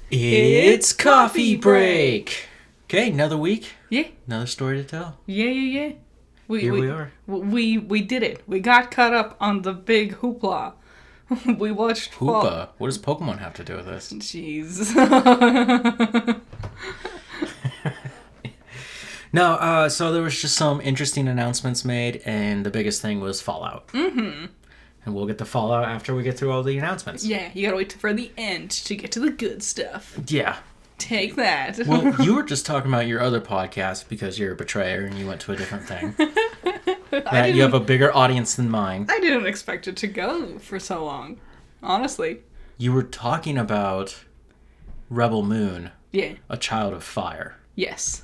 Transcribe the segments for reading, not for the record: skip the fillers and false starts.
It's coffee break. Okay, another week. Yeah. Another story to tell. Yeah. Here we are. We did it. We got caught up on the big hoopla. We watched Hoopa. What does Pokemon have to do with this? Jeez. No, so there was just some interesting announcements made, and the biggest thing was Fallout. Mm-hmm. And we'll get to Fallout after we get through all the announcements. Yeah, you gotta wait for the end to get to the good stuff. Yeah. Take that. Well, you were just talking about your other podcast because you're a betrayer and you went to a different thing. That you have a bigger audience than mine. I didn't expect it to go for so long. Honestly. You were talking about Rebel Moon. Yeah. A Child of Fire. Yes.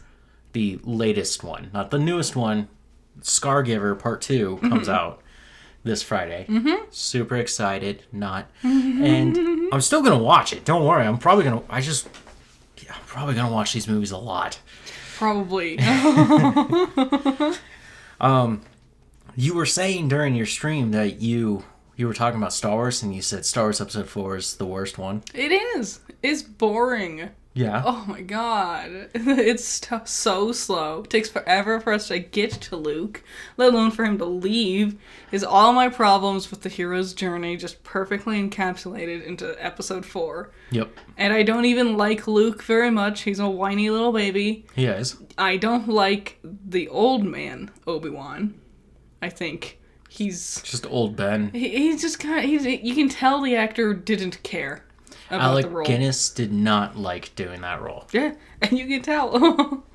The latest one. Not the newest one. Scargiver Part 2 comes out this Friday. Mm-hmm. Super excited. Not. And I'm still going to watch it. Don't worry. I'm probably going to watch these movies a lot. Probably. You were saying during your stream that you were talking about Star Wars and you said Star Wars Episode 4 is the worst one. It is. It's boring. Yeah. Oh my god. It's so slow. It takes forever for us to get to Luke, let alone for him to leave. Is all my problems with the hero's journey just perfectly encapsulated into Episode 4. Yep. And I don't even like Luke very much. He's a whiny little baby. He is. I don't like the old man, Obi-Wan. I think he's just old Ben. He's just kind of, you can tell the actor didn't care about the role. Alec Guinness did not like doing that role. Yeah, and you can tell.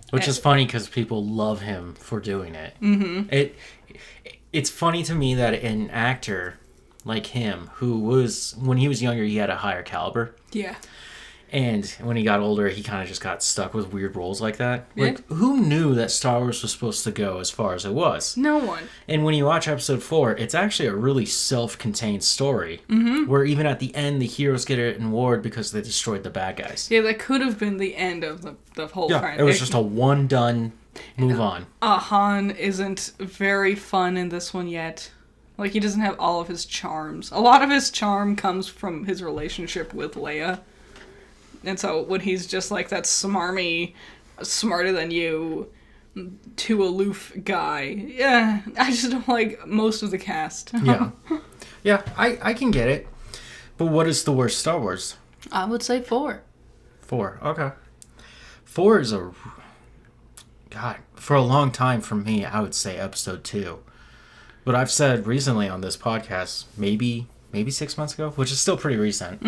Which is funny because people love him for doing it. Mm-hmm. It's funny to me that an actor like him, who was, when he was younger, he had a higher caliber. Yeah. And when he got older, he kind of just got stuck with weird roles like that. Yeah. Like, who knew that Star Wars was supposed to go as far as it was? No one. And when you watch Episode 4, it's actually a really self-contained story. Mm-hmm. Where even at the end, the heroes get an award because they destroyed the bad guys. Yeah, that could have been the end of the whole it was just a one-done move on. Han isn't very fun in this one yet. Like, he doesn't have all of his charms. A lot of his charm comes from his relationship with Leia. And so when he's just like that smarmy, smarter than you, too aloof guy, yeah, I just don't like most of the cast. Yeah, I can get it. But what is the worst Star Wars? I would say 4. 4, okay. 4 is a... God, for a long time for me, I would say Episode 2. But I've said recently on this podcast, maybe 6 months ago, which is still pretty recent,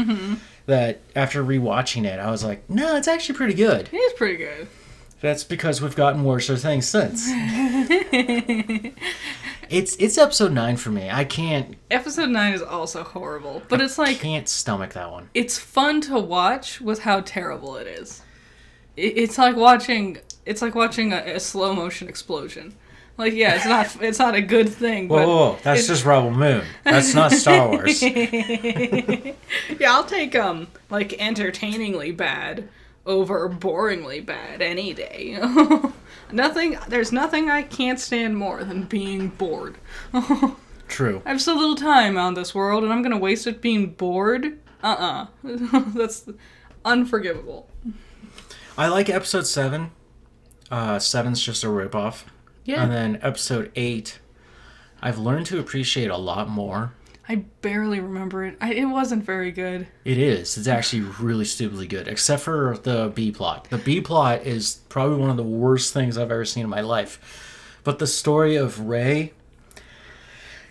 that after rewatching it, I was like, no, it's actually pretty good. It is pretty good. That's because we've gotten worse things since. It's Episode 9 for me. I can't... Episode 9 is also horrible, but it's like... I can't stomach that one. It's fun to watch with how terrible it is. It's like watching a slow motion explosion. Like, yeah, it's not a good thing. Whoa, that's just Rebel Moon. That's not Star Wars. Yeah, I'll take like entertainingly bad over boringly bad any day. There's nothing I can't stand more than being bored. True. I have so little time on this world, and I'm gonna waste it being bored. That's unforgivable. I like Episode 7. 7's just a ripoff. Yeah. And then Episode 8, I've learned to appreciate a lot more. I barely remember it. It wasn't very good. It is. It's actually really stupidly good, except for the B-plot. The B-plot is probably one of the worst things I've ever seen in my life. But the story of Rey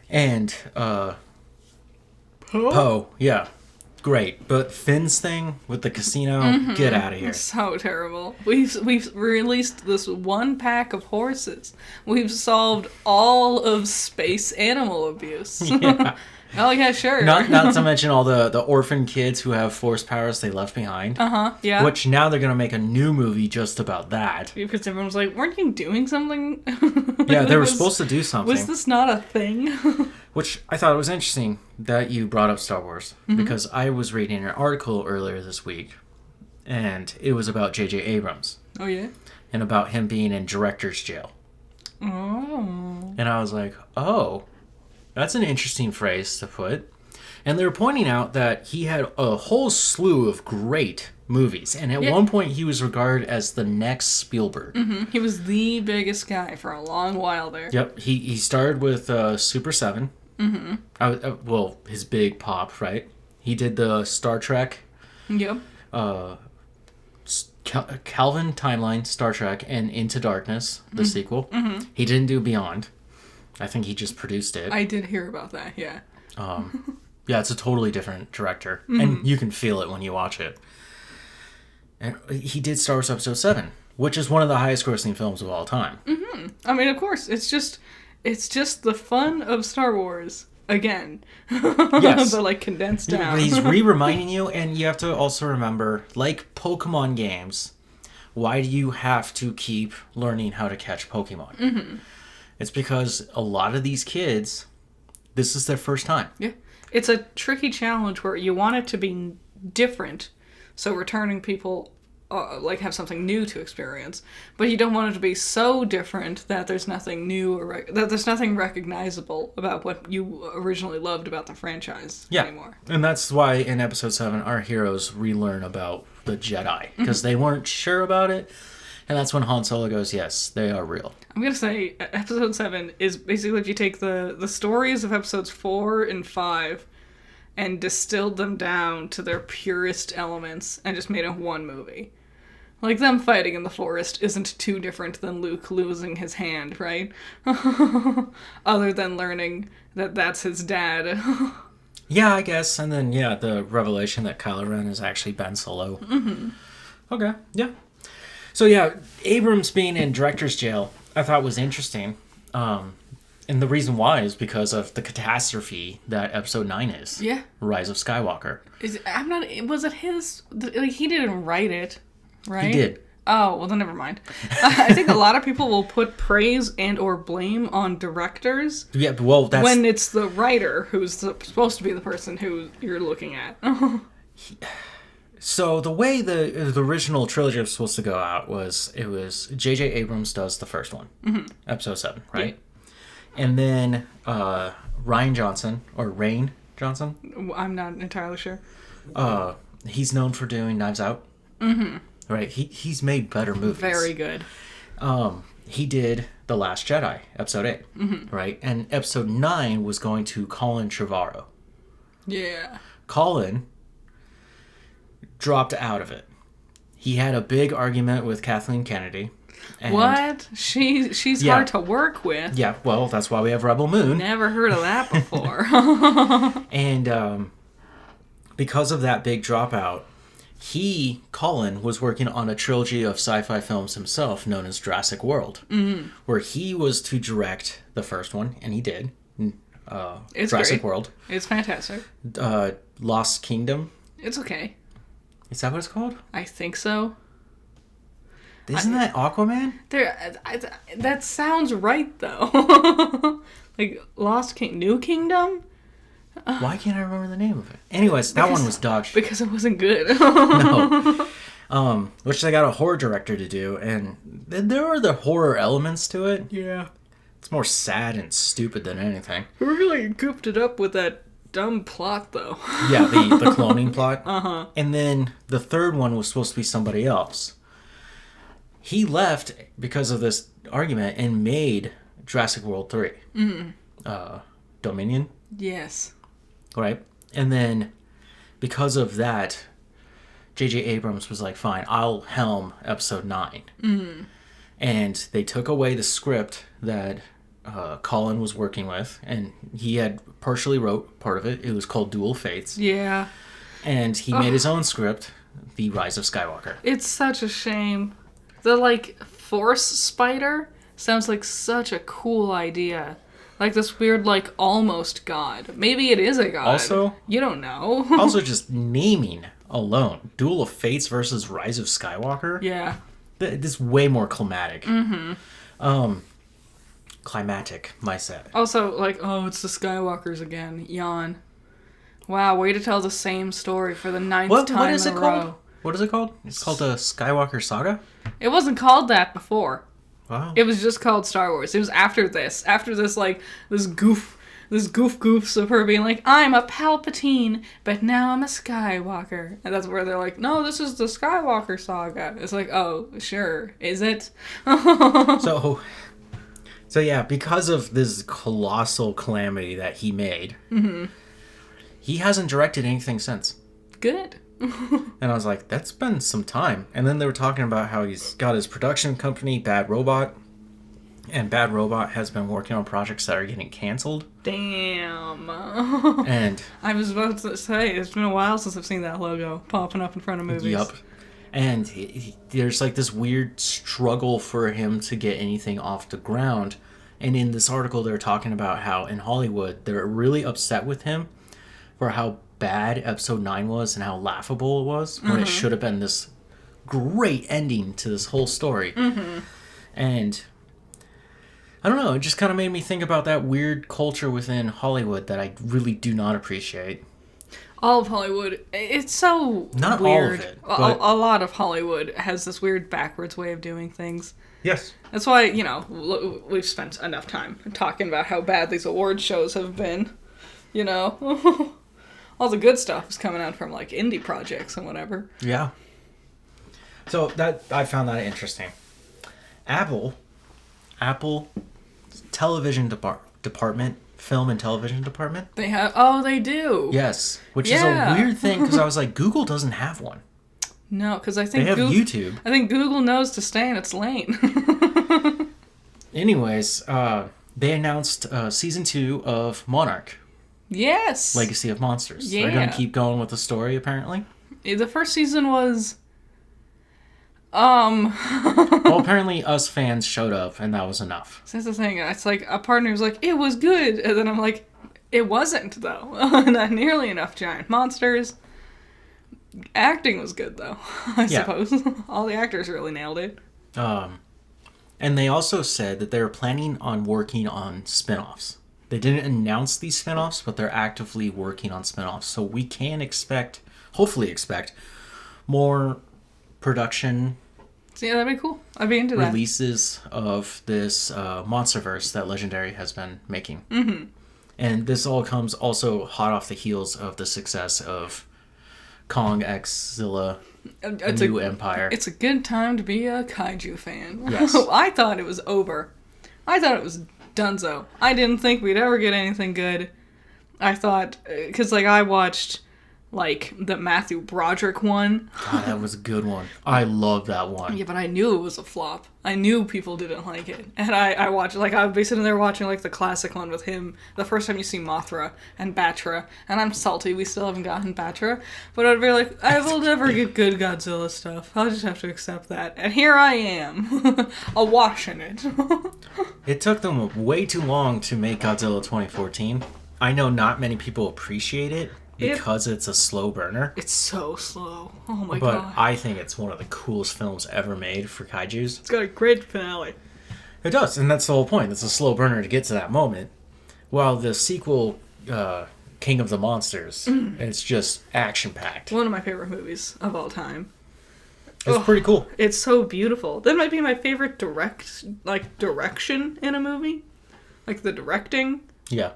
and Poe, yeah, great. But Finn's thing with the casino, get out of here. So terrible. We've released this one pack of horses. We've solved all of space animal abuse. Yeah. Oh yeah, sure. Not to mention all the orphan kids who have force powers they left behind. Yeah. Which now they're going to make a new movie just about that. Because everyone was like, weren't you doing something? Yeah, they were supposed to do something. Was this not a thing? Which I thought it was interesting that you brought up Star Wars. Because I was reading an article earlier this week. And it was about J.J. Abrams. Oh yeah? And about him being in director's jail. Oh. And I was like, oh... That's an interesting phrase to put. And they were pointing out that he had a whole slew of great movies. And at one point, he was regarded as the next Spielberg. He was the biggest guy for a long while there. Yep. He started with Super 7. Well, his big pop, right? He did the Star Trek. Yep. Calvin Timeline, Star Trek, and Into Darkness, the sequel. He didn't do Beyond. I think he just produced it. I did hear about that, yeah. Yeah, it's a totally different director. And you can feel it when you watch it. And he did Star Wars Episode 7, which is one of the highest grossing films of all time. I mean, of course, it's just the fun of Star Wars again. Yes. But, like, condensed down. But he's reminding you, and you have to also remember, like Pokemon games, why do you have to keep learning how to catch Pokemon? It's because a lot of these kids, this is their first time. Yeah. It's a tricky challenge where you want it to be different, so returning people have something new to experience, but you don't want it to be so different that there's nothing new or that there's nothing recognizable about what you originally loved about the franchise anymore. And that's why in Episode 7 our heroes relearn about the Jedi, because they weren't sure about it, and that's when Han Solo goes, yes, they are real. I'm gonna say Episode 7 is basically if you take the stories of Episodes 4 and 5 and distilled them down to their purest elements and just made it one movie. Like, them fighting in the forest isn't too different than Luke losing his hand, right? Other than learning that that's his dad. Yeah, I guess. And then, the revelation that Kylo Ren is actually Ben Solo. Okay, yeah. So, Abrams being in director's jail, I thought was interesting. And the reason why is because of the catastrophe that Episode 9 is. Yeah. Rise of Skywalker. Was it his... Like, he didn't write it, right? He did. Oh, well then never mind. I think a lot of people will put praise and or blame on directors. Yeah, well, that's... when it's the writer who's supposed to be the person who you're looking at. So the way the original trilogy was supposed to go out was J.J. Abrams does the first one, Episode 7, right? Yeah. And then Rian Johnson, or Rain Johnson. I'm not entirely sure. He's known for doing Knives Out. Right? He's made better movies. Very good. He did The Last Jedi, Episode 8, right? And Episode 9 was going to Colin Trevorrow. Yeah. Colin dropped out of it. He had a big argument with Kathleen Kennedy. And what? She's hard to work with. Yeah, well, that's why we have Rebel Moon. Never heard of that before. And because of that big dropout, Colin, was working on a trilogy of sci-fi films himself known as Jurassic World, where he was to direct the first one, and he did. It's Jurassic great. World. It's fantastic. Lost Kingdom. It's okay. Is that what it's called? I think so. Isn't that Aquaman? That sounds right, though. Like, New Kingdom? Why can't I remember the name of it? Anyways, that one was dog shit. Because it wasn't good. No. Which they got a horror director to do, and there are the horror elements to it. Yeah. It's more sad and stupid than anything. We really goofed it up with that dumb plot, though. Yeah, the cloning plot. Uh-huh. And then the third one was supposed to be somebody else. He left because of this argument and made Jurassic World 3. Dominion. Yes. Right? And then because of that, J.J. Abrams was like, fine, I'll helm Episode 9. And they took away the script that Colin was working with, and he had partially wrote part of it. It was called Dual Fates. Yeah. And he made his own script, The Rise of Skywalker. It's such a shame. The, Force Spider sounds like such a cool idea. Like this weird, almost god. Maybe it is a god. Also... You don't know. Also, just naming alone. Duel of Fates versus Rise of Skywalker? Yeah. This is way more climatic. Climatic, my set. Also, it's the Skywalkers again. Yawn. Wow, way to tell the same story for the ninth time in a row. What is it called? It's called the Skywalker Saga? It wasn't called that before. Wow. It was just called Star Wars. It was after this. After this, this goof this goofs of her being like, I'm a Palpatine, but now I'm a Skywalker. And that's where they're like, no, this is the Skywalker saga. It's like, oh, sure. Is it? So yeah, because of this colossal calamity that he made, he hasn't directed anything since. Good. And I was like, that's been some time. And then they were talking about how he's got his production company, Bad Robot. And Bad Robot has been working on projects that are getting canceled. Damn. And I was about to say, it's been a while since I've seen that logo popping up in front of movies. Yup. And there's like this weird struggle for him to get anything off the ground. And in this article, they're talking about how in Hollywood, they're really upset with him for how bad episode 9 was and how laughable it was when it should have been this great ending to this whole story. And I don't know, it just kind of made me think about that weird culture within Hollywood that I really do not appreciate. All of Hollywood, it's so Not weird. all of it, but... A lot of Hollywood has this weird backwards way of doing things. Yes. That's why, you know, we've spent enough time talking about how bad these award shows have been. You know? All the good stuff is coming out from, like, indie projects and whatever. Yeah. So that I found that interesting. Apple television department, film and television department. They do. Yes, which is a weird thing because I was like, Google doesn't have one. No, because I think they have YouTube. I think Google knows to stay in its lane. Anyways, they announced season 2 of Monarch. Yes. Legacy of Monsters. Yeah. They're going to keep going with the story, apparently. The first season was... Well, apparently us fans showed up, and that was enough. That's the thing. It's like, a partner was like, it was good. And then I'm like, it wasn't, though. Not nearly enough giant monsters. Acting was good, though, I suppose. All the actors really nailed it. And they also said that they were planning on working on spin-offs. They didn't announce these spin-offs, but they're actively working on spin-offs. So we can hopefully expect, more production... So yeah, that'd be cool. I'd be into that. Releases of this Monsterverse that Legendary has been making. Mm-hmm. And this all comes also hot off the heels of the success of Kong x Zilla, The New Empire. It's a good time to be a kaiju fan. Yes. I thought it was over. I thought it was donezo. I didn't think we'd ever get anything good. I thought, because like I watched like the Matthew Broderick one. God, that was a good one. I love that one. Yeah, but I knew it was a flop. I knew people didn't like it. And I watched, like, I would be sitting there watching, like, the classic one with him, the first time you see Mothra and Batra, and I'm salty we still haven't gotten Batra, but I'd be like, I will never get good Godzilla stuff. I'll just have to accept that. And here I am, awash in it. It took them way too long to make Godzilla 2014. I know not many people appreciate it, because it's a slow burner. It's so slow. Oh my god. But I think it's one of the coolest films ever made for kaijus. It's got a great finale. It does, and that's the whole point. It's a slow burner to get to that moment. While the sequel, King of the Monsters, it's just action-packed. One of my favorite movies of all time. It's pretty cool. It's so beautiful. That might be my favorite direction in a movie. Like the directing. Yeah.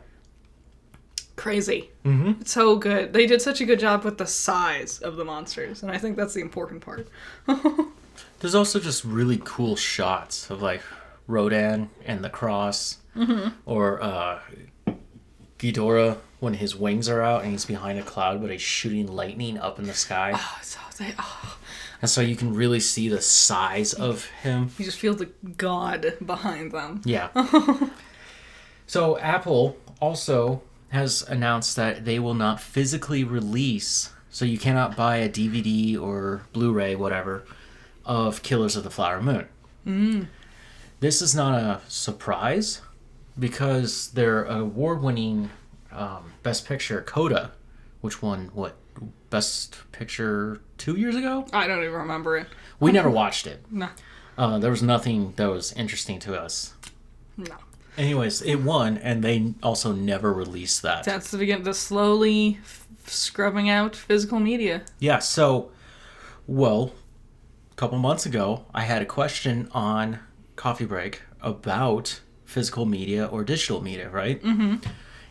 Crazy. Mm-hmm. It's so good. They did such a good job with the size of the monsters, and I think that's the important part. There's also just really cool shots of like Rodan and the cross, or Ghidorah when his wings are out and he's behind a cloud, but he's shooting lightning up in the sky. And so you can really see the size of him. You just feel the god behind them. Yeah. So Apple also has announced that they will not physically release, so you cannot buy a DVD or Blu-ray, whatever, of Killers of the Flower Moon. This is not a surprise, because their award-winning Best Picture, Coda, which won, Best Picture 2 years ago? I don't even remember it. We never watched it. No. There was nothing that was interesting to us. No. Anyways, it won, and they also never released that. That's the beginning, the slowly scrubbing out physical media. Yeah, so, a couple months ago, I had a question on Coffee Break about physical media or digital media, right? Mm-hmm.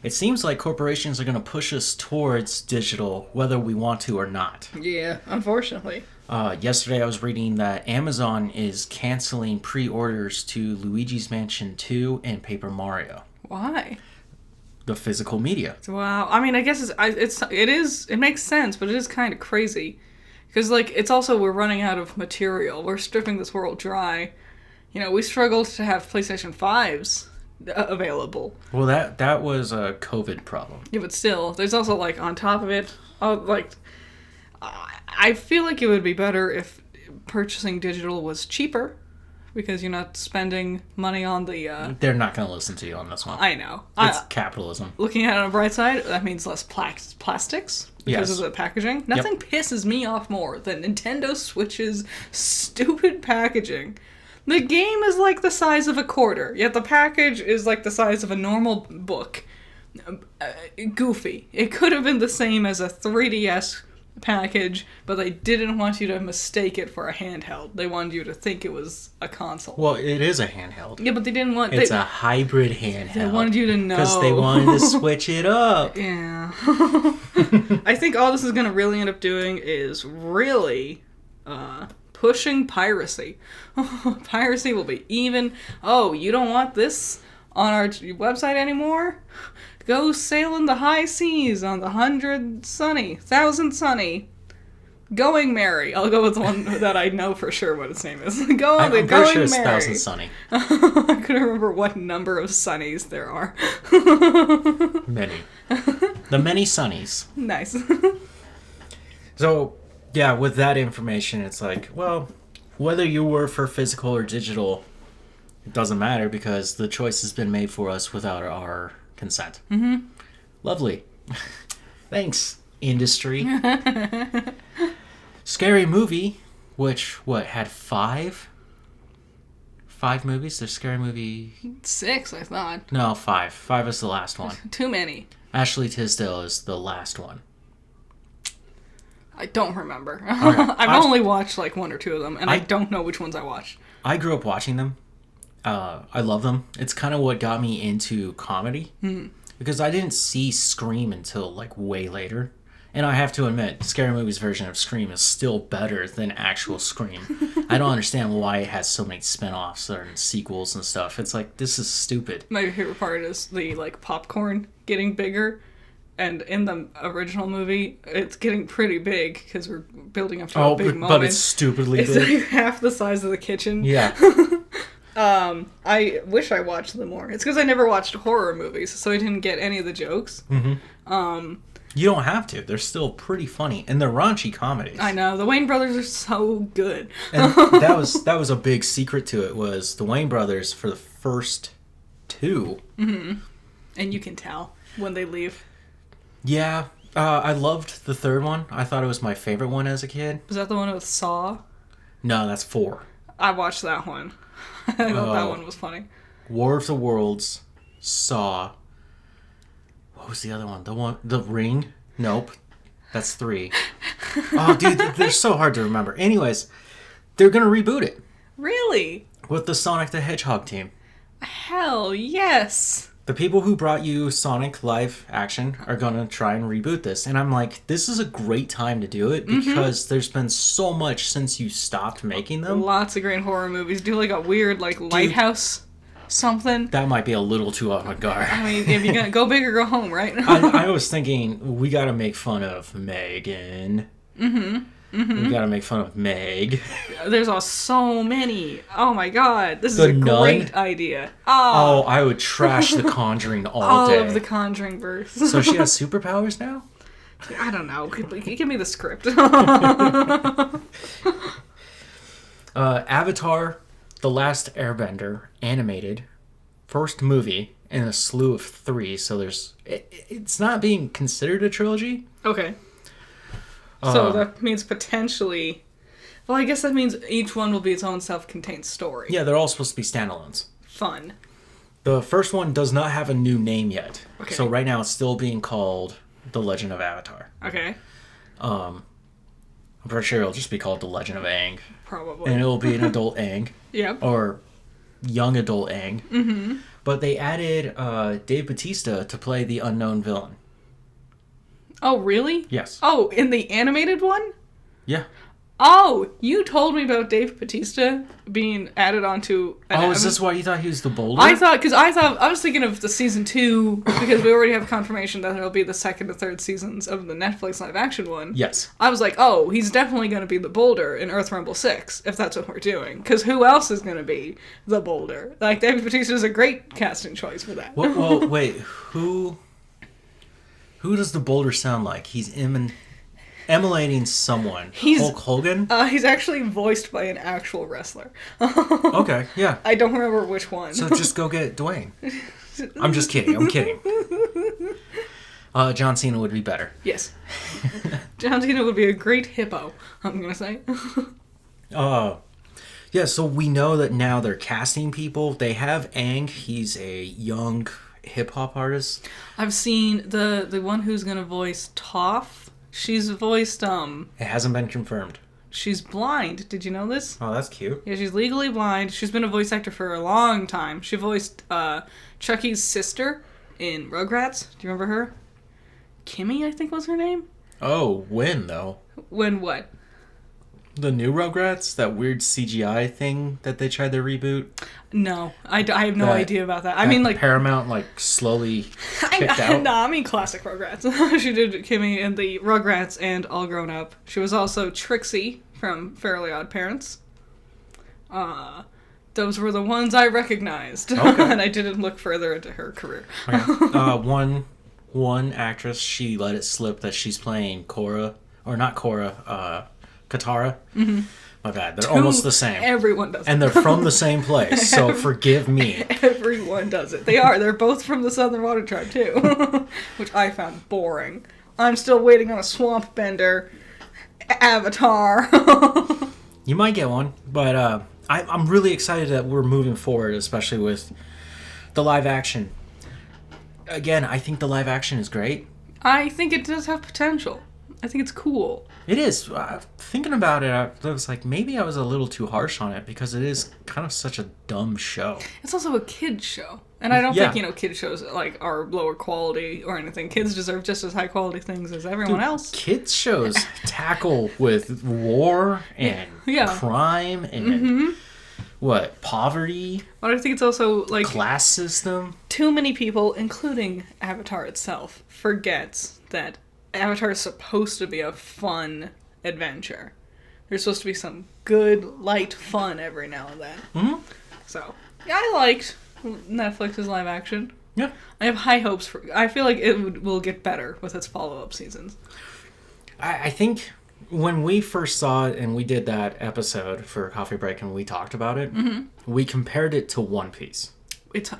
it seems like corporations are going to push us towards digital, whether we want to or not. Yeah, unfortunately. Yesterday I was reading that Amazon is canceling pre-orders to Luigi's Mansion 2 and Paper Mario. Why? The physical media. Wow. I mean, I guess it makes sense, but it is kind of crazy. Because, like, it's also, we're running out of material. We're stripping this world dry. You know, we struggled to have PlayStation 5s available. Well, that was a COVID problem. Yeah, but still, there's also, like, on top of it, I feel like it would be better if purchasing digital was cheaper, because you're not spending money on the... They're not going to listen to you on this one. I know. It's capitalism. Looking at it on the bright side, that means less plastics because of the packaging. Nothing pisses me off more than Nintendo Switch's stupid packaging. The game is like the size of a quarter, yet the package is like the size of a normal book. Goofy. It could have been the same as a 3DS package, but they didn't want you to mistake it for a handheld. They wanted you to think it was a console. Well, it is a handheld. Yeah, but they didn't want... It's a hybrid handheld. They wanted you to know. Because they wanted to switch it up. Yeah. I think all this is going to really end up doing is really pushing piracy. Piracy will be even... Oh, you don't want this on our website anymore? Go sail in the high seas on the 100 Sunny, 1000 Sunny. Going Mary. I'll go with the one that I know for sure what its name is. I'm Going pretty sure it's Mary. 1000 Sunny. I couldn't remember what number of Sunnies there are. Many. The many Sunnies. Nice. So, yeah, with that information, it's like, well, whether you were for physical or digital, it doesn't matter because the choice has been made for us without our consent. Mm-hmm. Lovely. Thanks, industry. Scary Movie, which, had 5? 5 movies? There's Scary Movie... 6, I thought. No, 5. 5 is the last one. Too many. Ashley Tisdale is the last one. I don't remember. Okay. I've only watched like 1 or 2 of them, and I don't know which ones I watched. I grew up watching them. I love them. It's kind of what got me into comedy. Mm. Because I didn't see Scream until, like, way later. And I have to admit, Scary Movie's version of Scream is still better than actual Scream. I don't understand why it has so many spin-offs and sequels and stuff. It's like, this is stupid. My favorite part is the, like, popcorn getting bigger. And in the original movie, it's getting pretty big because we're building up to a big moment. But it's stupidly big. It's like half the size of the kitchen. Yeah. I wish I watched them more. It's because I never watched horror movies, so I didn't get any of the jokes. Mm-hmm. You don't have to. They're still pretty funny. And they're raunchy comedies. I know. The Wayne brothers are so good. And that was a big secret to it, was the Wayne brothers for the first 2. Mm-hmm. And you can tell when they leave. Yeah. I loved the 3rd one. I thought it was my favorite one as a kid. Was that the one with Saw? No, that's 4. I watched that one. I thought that one was funny. War of the Worlds, Saw. What was the other one? The Ring? Nope. That's 3. Oh, dude, they're so hard to remember. Anyways, they're going to reboot it. Really? With the Sonic the Hedgehog team. Hell yes. The people who brought you Sonic live action are going to try and reboot this. And I'm like, this is a great time to do it because there's been so much since you stopped making them. Lots of great horror movies. Do like a weird like lighthouse something. That might be a little too avant-garde. I mean, if you're going to go big or go home, right? I was thinking we got to make fun of Megan. Mm-hmm. Mm-hmm. We gotta make fun of Meg. There's so many. Oh my god. This is The a Nun? great idea. Oh, I would trash The Conjuring all day. All of the Conjuring verse. So she has superpowers now? I don't know. Give me the script. Avatar, The Last Airbender, animated. First movie in a slew of 3, so it's not being considered a trilogy. Okay. So that means potentially... Well, I guess that means each one will be its own self-contained story. Yeah, they're all supposed to be standalones. Fun. The first one does not have a new name yet. Okay. So right now it's still being called The Legend of Avatar. Okay. I'm pretty sure it'll just be called The Legend of Aang. Probably. And it'll be an adult Aang. Yep. Or young adult Aang. Mm-hmm. But they added Dave Bautista to play the unknown villain. Oh, really? Yes. Oh, in the animated one? Yeah. Oh, you told me about Dave Bautista being added onto... Is this why you thought he was the Boulder? I was thinking of the season 2, because we already have confirmation that it'll be the second and third seasons of the Netflix live-action one. Yes. I was like, oh, he's definitely going to be the Boulder in Earth Rumble 6, if that's what we're doing. Because who else is going to be the Boulder? Like, Dave Bautista is a great casting choice for that. Well, wait, who does the Boulder sound like? He's emulating someone. Hulk Hogan? He's actually voiced by an actual wrestler. Okay, yeah. I don't remember which one. So just go get Dwayne. I'm just kidding. John Cena would be better. Yes. John Cena would be a great hippo, I'm going to say. Yeah, so we know that now they're casting people. They have Aang. He's a young hip-hop artist. I've seen the one who's going to voice Toph. She's voiced, It hasn't been confirmed. She's blind. Did you know this? Oh, that's cute. Yeah, she's legally blind. She's been a voice actor for a long time. She voiced Chucky's sister in Rugrats. Do you remember her? Kimmy, I think was her name. Oh, when, though? When what? The new Rugrats? That weird CGI thing that they tried to reboot? No, I have no idea about that. I mean, like... Paramount, slowly kicked out? No, I mean classic Rugrats. She did Kimmy in the Rugrats and All Grown Up. She was also Trixie from Fairly Odd Parents. Those were the ones I recognized. Okay. And I didn't look further into her career. Okay. One actress, she let it slip that she's playing Katara. Mm-hmm. My bad. They're almost the same. Everyone does it. And they're from the same place, so forgive me. Everyone does it. They are. They're both from the Southern Water Tribe, too. Which I found boring. I'm still waiting on a Swamp Bender Avatar. You might get one, but I'm really excited that we're moving forward, especially with the live action. Again, I think the live action is great. I think it does have potential. I think it's cool. It is. Thinking about it, I was like, maybe I was a little too harsh on it because it is kind of such a dumb show. It's also a kid's show. And I don't think, kid shows are lower quality or anything. Kids deserve just as high quality things as everyone else. Kids shows tackle with war and crime and poverty. But I think it's also class system. Too many people, including Avatar itself, forgets that Avatar is supposed to be a fun adventure. There's supposed to be some good, light fun every now and then. Mm-hmm. So, I liked Netflix's live action. Yeah. I have high hopes for... I feel like it will get better with its follow-up seasons. I think when we first saw it and we did that episode for Coffee Break and we talked about it, we compared it to One Piece. Which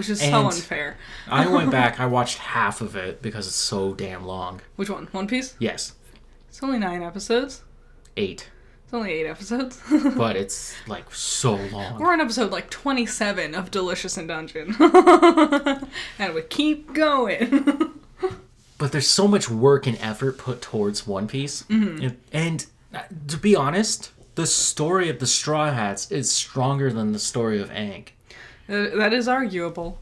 is so unfair. I went back, I watched half of it because it's so damn long. Which one? One Piece? Yes. It's only 9 episodes. 8. It's only 8 episodes. But it's so long. We're on episode 27 of Delicious in Dungeon. And we keep going. But there's so much work and effort put towards One Piece. Mm-hmm. And to be honest, the story of the Straw Hats is stronger than the story of Aang. That is arguable.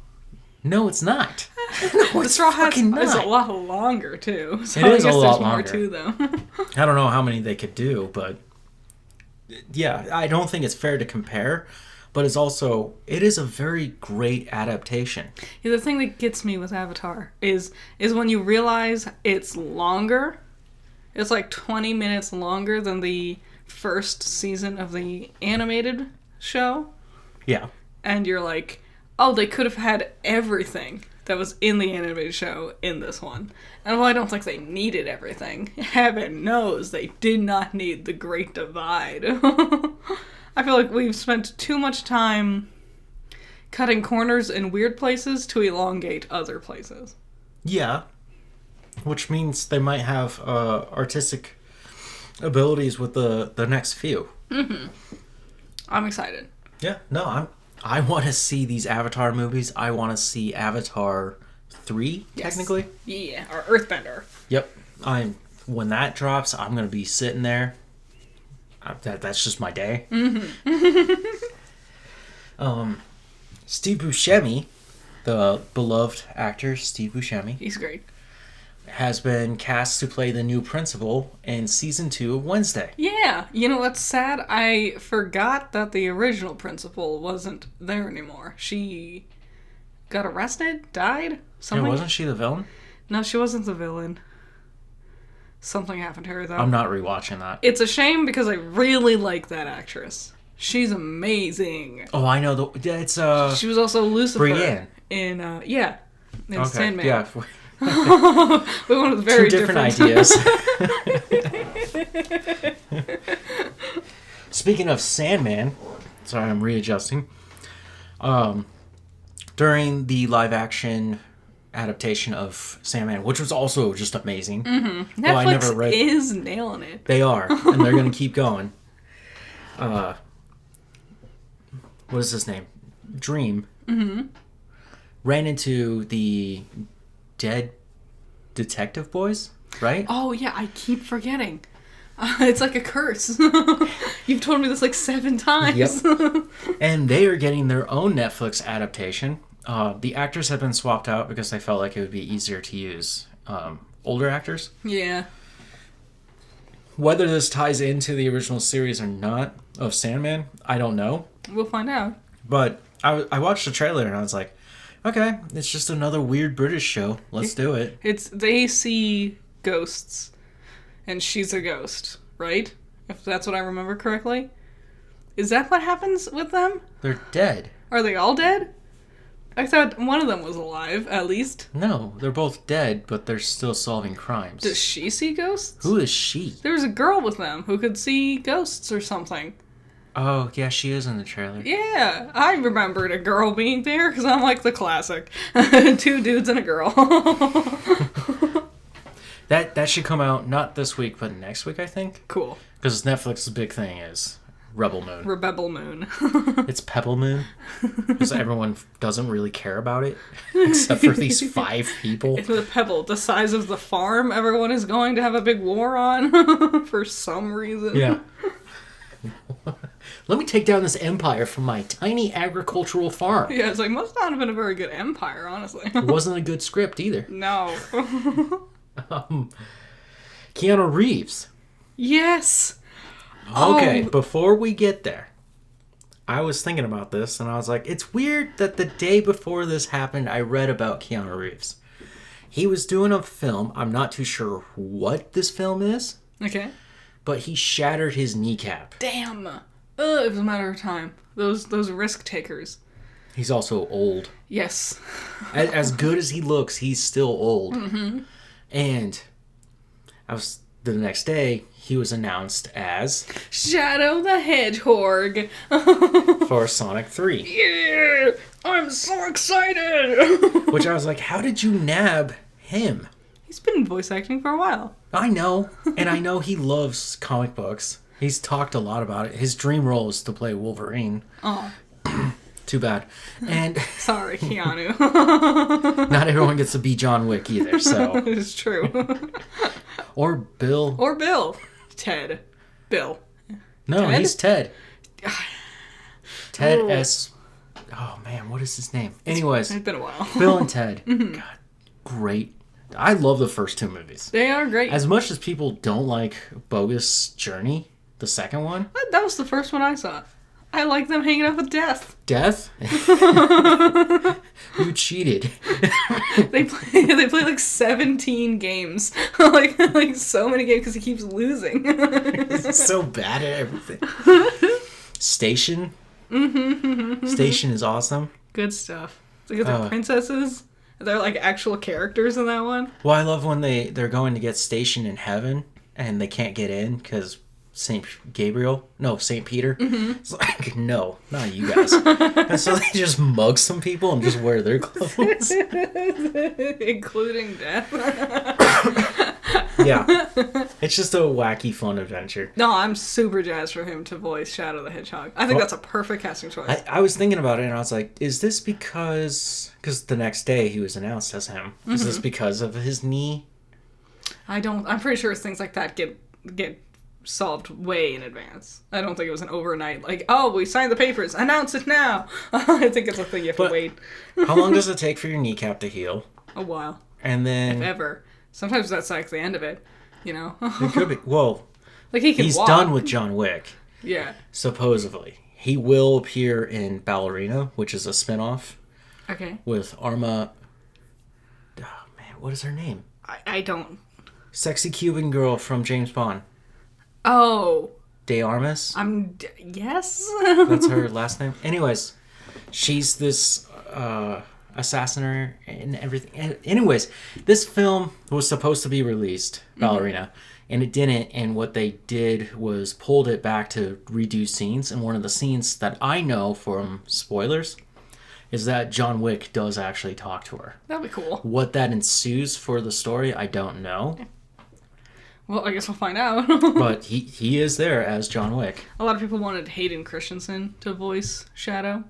No, it's not. The Straw Hats is a lot longer, too. So it is a lot longer. More to them. I don't know how many they could do, but... Yeah, I don't think it's fair to compare. But it is a very great adaptation. Yeah, the thing that gets me with Avatar is when you realize it's longer. It's 20 minutes longer than the first season of the animated show. Yeah. And you're like, oh, they could have had everything that was in the animated show in this one. And while I don't think they needed everything, heaven knows they did not need the Great Divide. I feel like we've spent too much time cutting corners in weird places to elongate other places. Yeah. Which means they might have artistic abilities with the next few. Mm-hmm. I'm excited. Yeah, no, I want to see these Avatar movies. I want to see Avatar 3, technically. Yeah, or Earthbender. Yep. When that drops, I'm going to be sitting there. That's just my day. Mm-hmm. Steve Buscemi, the beloved actor Steve Buscemi, He's great. has been cast to play the new principal in season 2 of Wednesday. Yeah, you know what's sad? I forgot that the original principal wasn't there anymore. She got arrested, died, something. Yeah, wasn't she the villain? No, she wasn't the villain. Something happened to her though. I'm not rewatching that. It's a shame because I really like that actress. She's amazing. Oh, I know. It's She was also Lucifer Brienne. in in Okay, Sandman. yeah. We went with very Two different ideas. Speaking of Sandman, sorry, I'm readjusting. During the live action adaptation of Sandman, which was also just amazing. Mm-hmm. Well, Netflix is nailing it. They are, and they're going to keep going. What is his name? Dream. Mm-hmm. Ran into the dead detective boys, right? Oh, yeah, I keep forgetting. It's like a curse. You've told me this like 7 times. Yep. And they are getting their own Netflix adaptation. The actors have been swapped out because they felt like it would be easier to use older actors. Yeah. Whether this ties into the original series or not of Sandman, I don't know. We'll find out. But I watched the trailer and I was like, okay, it's just another weird British show. Let's do it. They see ghosts, and she's a ghost, right? If that's what I remember correctly. Is that what happens with them? They're dead. Are they all dead? I thought one of them was alive, at least. No, they're both dead, but they're still solving crimes. Does she see ghosts? Who is she? There was a girl with them who could see ghosts or something. Oh, yeah, she is in the trailer. Yeah, I remembered a girl being there because I'm like the classic. 2 dudes and a girl. That should come out not this week, but next week, I think. Cool. Because Netflix's big thing is Rebel Moon. Rebel Moon. It's Pebble Moon. Because everyone doesn't really care about it. Except for these 5 people. It's a pebble the size of the farm everyone is going to have a big war on for some reason. Yeah. Let me take down this empire from my tiny agricultural farm. Yeah, it's like, must not have been a very good empire, honestly. It wasn't a good script either. No. Keanu Reeves. Yes. Okay, Oh. before we get there, I was thinking about this and I was like, it's weird that the day before this happened, I read about Keanu Reeves. He was doing a film. I'm not too sure what this film is, Okay. but he shattered his kneecap. Damn. It was a matter of time. Those risk takers. He's also old. Yes. As good as he looks, he's still old. Mm-hmm. And the next day, he was announced as Shadow the Hedgehog. for Sonic 3. Yeah! I'm so excited! Which I was like, how did you nab him? He's been voice acting for a while. I know. And I know he loves comic books. He's talked a lot about it. His dream role is to play Wolverine. Oh. Too bad. And Sorry, Keanu. not everyone gets to be John Wick either, so. It's true. Or Bill. Or Bill. Ted. Bill. No, Ted? he's Ted. Ted Oh. S. Oh, man, what is his name? Anyways, It's been a while. Bill and Ted. God, great. I love the first 2 movies. They are great. As much as people don't like Bogus Journey, the second one. That was the first one I saw. I like them hanging out with Death. Death? You cheated. They play like 17 games. like so many games because he keeps losing. He's so bad at everything. Station? Station is awesome. Good stuff. Because they're princesses. They're like actual characters in that one. Well, I love when they're going to get stationed in heaven and they can't get in because St. Peter. It's like, no, not you guys. And so they just mug some people and just wear their clothes. Including Death. Yeah. It's just a wacky, fun adventure. No, I'm super jazzed for him to voice Shadow the Hedgehog. I think that's a perfect casting choice. I was thinking about it and I was like, is this because the next day he was announced as him. Is this because of his knee? I'm pretty sure things like that get solved way in advance. I don't think it was an overnight, like, oh, we signed the papers, announce it now. I think it's a thing you have to wait. How long does it take for your kneecap to heal? A while. And then... If ever. Sometimes that's like the end of it, you know? It could be. Well, like he's walk. Done with John Wick. Yeah. Supposedly. He will appear in Ballerina, which is a spinoff. Okay. With Arma... Oh, man, what is her name? I don't... Sexy Cuban girl from James Bond. Oh. De Armas? Yes? That's her last name. Anyways, she's this assassiner and everything. Anyways, this film was supposed to be released, Ballerina, and it didn't. And what they did was pulled it back to redo scenes. And one of the scenes that I know from spoilers is that John Wick does actually talk to her. That'd be cool. What that ensues for the story, I don't know. Well, I guess we'll find out. But he is there as John Wick. A lot of people wanted Hayden Christensen to voice Shadow.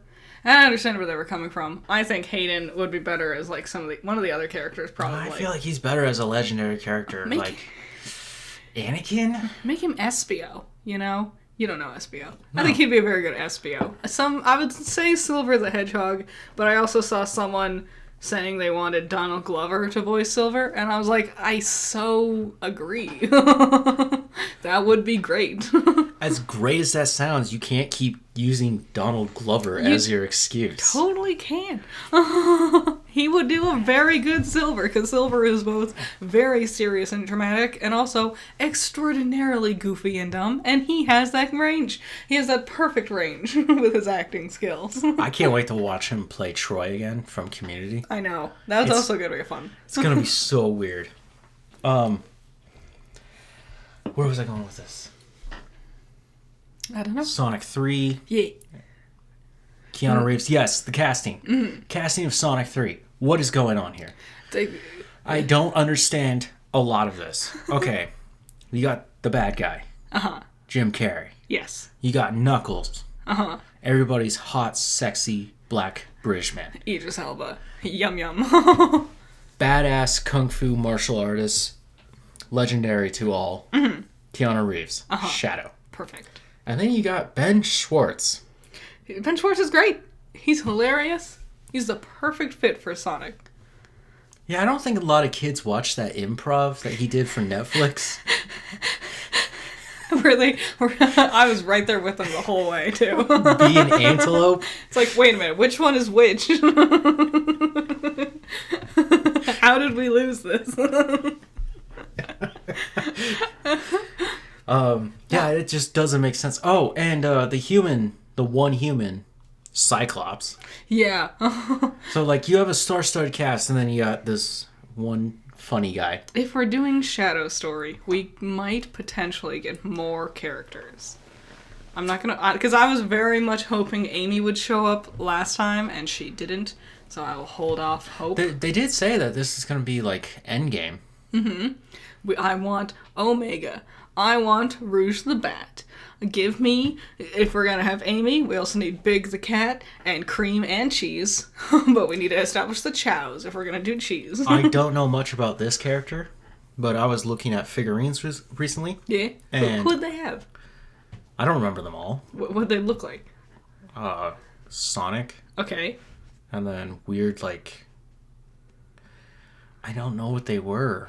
And I understand where they were coming from. I think Hayden would be better as like one of the other characters, probably. I feel like he's better as a legendary character, like Anakin. Make him Espio, you know? You don't know Espio. No. I think he'd be a very good Espio. I would say Silver the Hedgehog, but I also saw someone saying they wanted Donald Glover to voice Silver, and I was like, I so agree. That would be great. As great as that sounds, you can't keep using Donald Glover as your excuse. Totally can. He would do a very good Silver, because Silver is both very serious and dramatic, and also extraordinarily goofy and dumb, and he has that range. He has that perfect range with his acting skills. I can't wait to watch him play Troy again from Community. I know. That's also going to be fun. It's going to be so weird. Where was I going with this? I don't know. Sonic 3. Yeah. Keanu Reeves. Yes, the casting. Mm-hmm. Casting of Sonic 3. What is going on here? I don't understand a lot of this. Okay. You got the bad guy. Uh-huh. Jim Carrey. Yes. You got Knuckles. Uh-huh. Everybody's hot, sexy, black British man. Idris Elba. Yum yum. Badass kung fu martial artist. Legendary to all. Mm-hmm. Keanu Reeves. Uh-huh. Shadow. Perfect. And then you got Ben Schwartz. Ben Schwartz is great. He's hilarious. He's the perfect fit for Sonic. Yeah, I don't think a lot of kids watch that improv that he did for Netflix. I was right there with them the whole way, too. Be an antelope? It's like, wait a minute, which one is which? How did we lose this? Yeah, it just doesn't make sense. Oh, and the one human, Cyclops. Yeah. So, like, you have a star-studded cast, and then you got this one funny guy. If we're doing Shadow Story, we might potentially get more characters. I'm not gonna... Because I was very much hoping Amy would show up last time, and she didn't. So I will hold off hope. They did say that this is going to be, like, Endgame. Mm-hmm. I want Omega. I want Rouge the Bat. Give me, if we're going to have Amy, we also need Big the Cat and Cream and Cheese. But we need to establish the Chows if we're going to do cheese. I don't know much about this character, but I was looking at figurines recently. Yeah? And who'd they have? I don't remember them all. What'd they look like? Sonic. Okay. And then weird, like... I don't know what they were.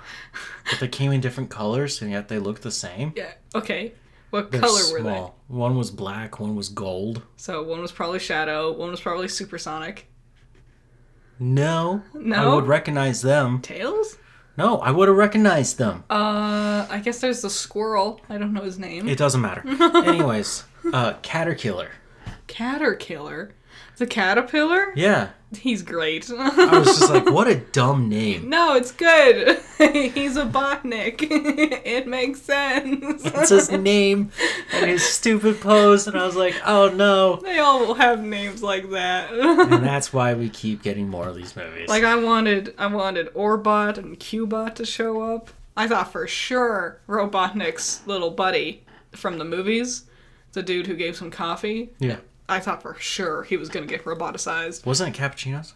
But they came in different colors, and yet they looked the same. Yeah, okay. What They're color small. were they? One was black, one was gold. So one was probably Shadow, one was probably Supersonic. No. No? I would recognize them. Tails? No, I would have recognized them. I guess there's the squirrel. I don't know his name. It doesn't matter. Anyways, Caterkiller. Caterkiller? The caterpillar? Yeah. He's great. I was just like, what a dumb name. No, it's good. He's a botnik. It makes sense. It's his name and his stupid pose, and I was like, oh no. They all will have names like that. And that's why we keep getting more of these movies. Like, I wanted Orbot and Cubot to show up. I thought for sure Robotnik's little buddy from the movies, the dude who gave some coffee. Yeah. I thought for sure he was going to get roboticized. Wasn't it cappuccinos?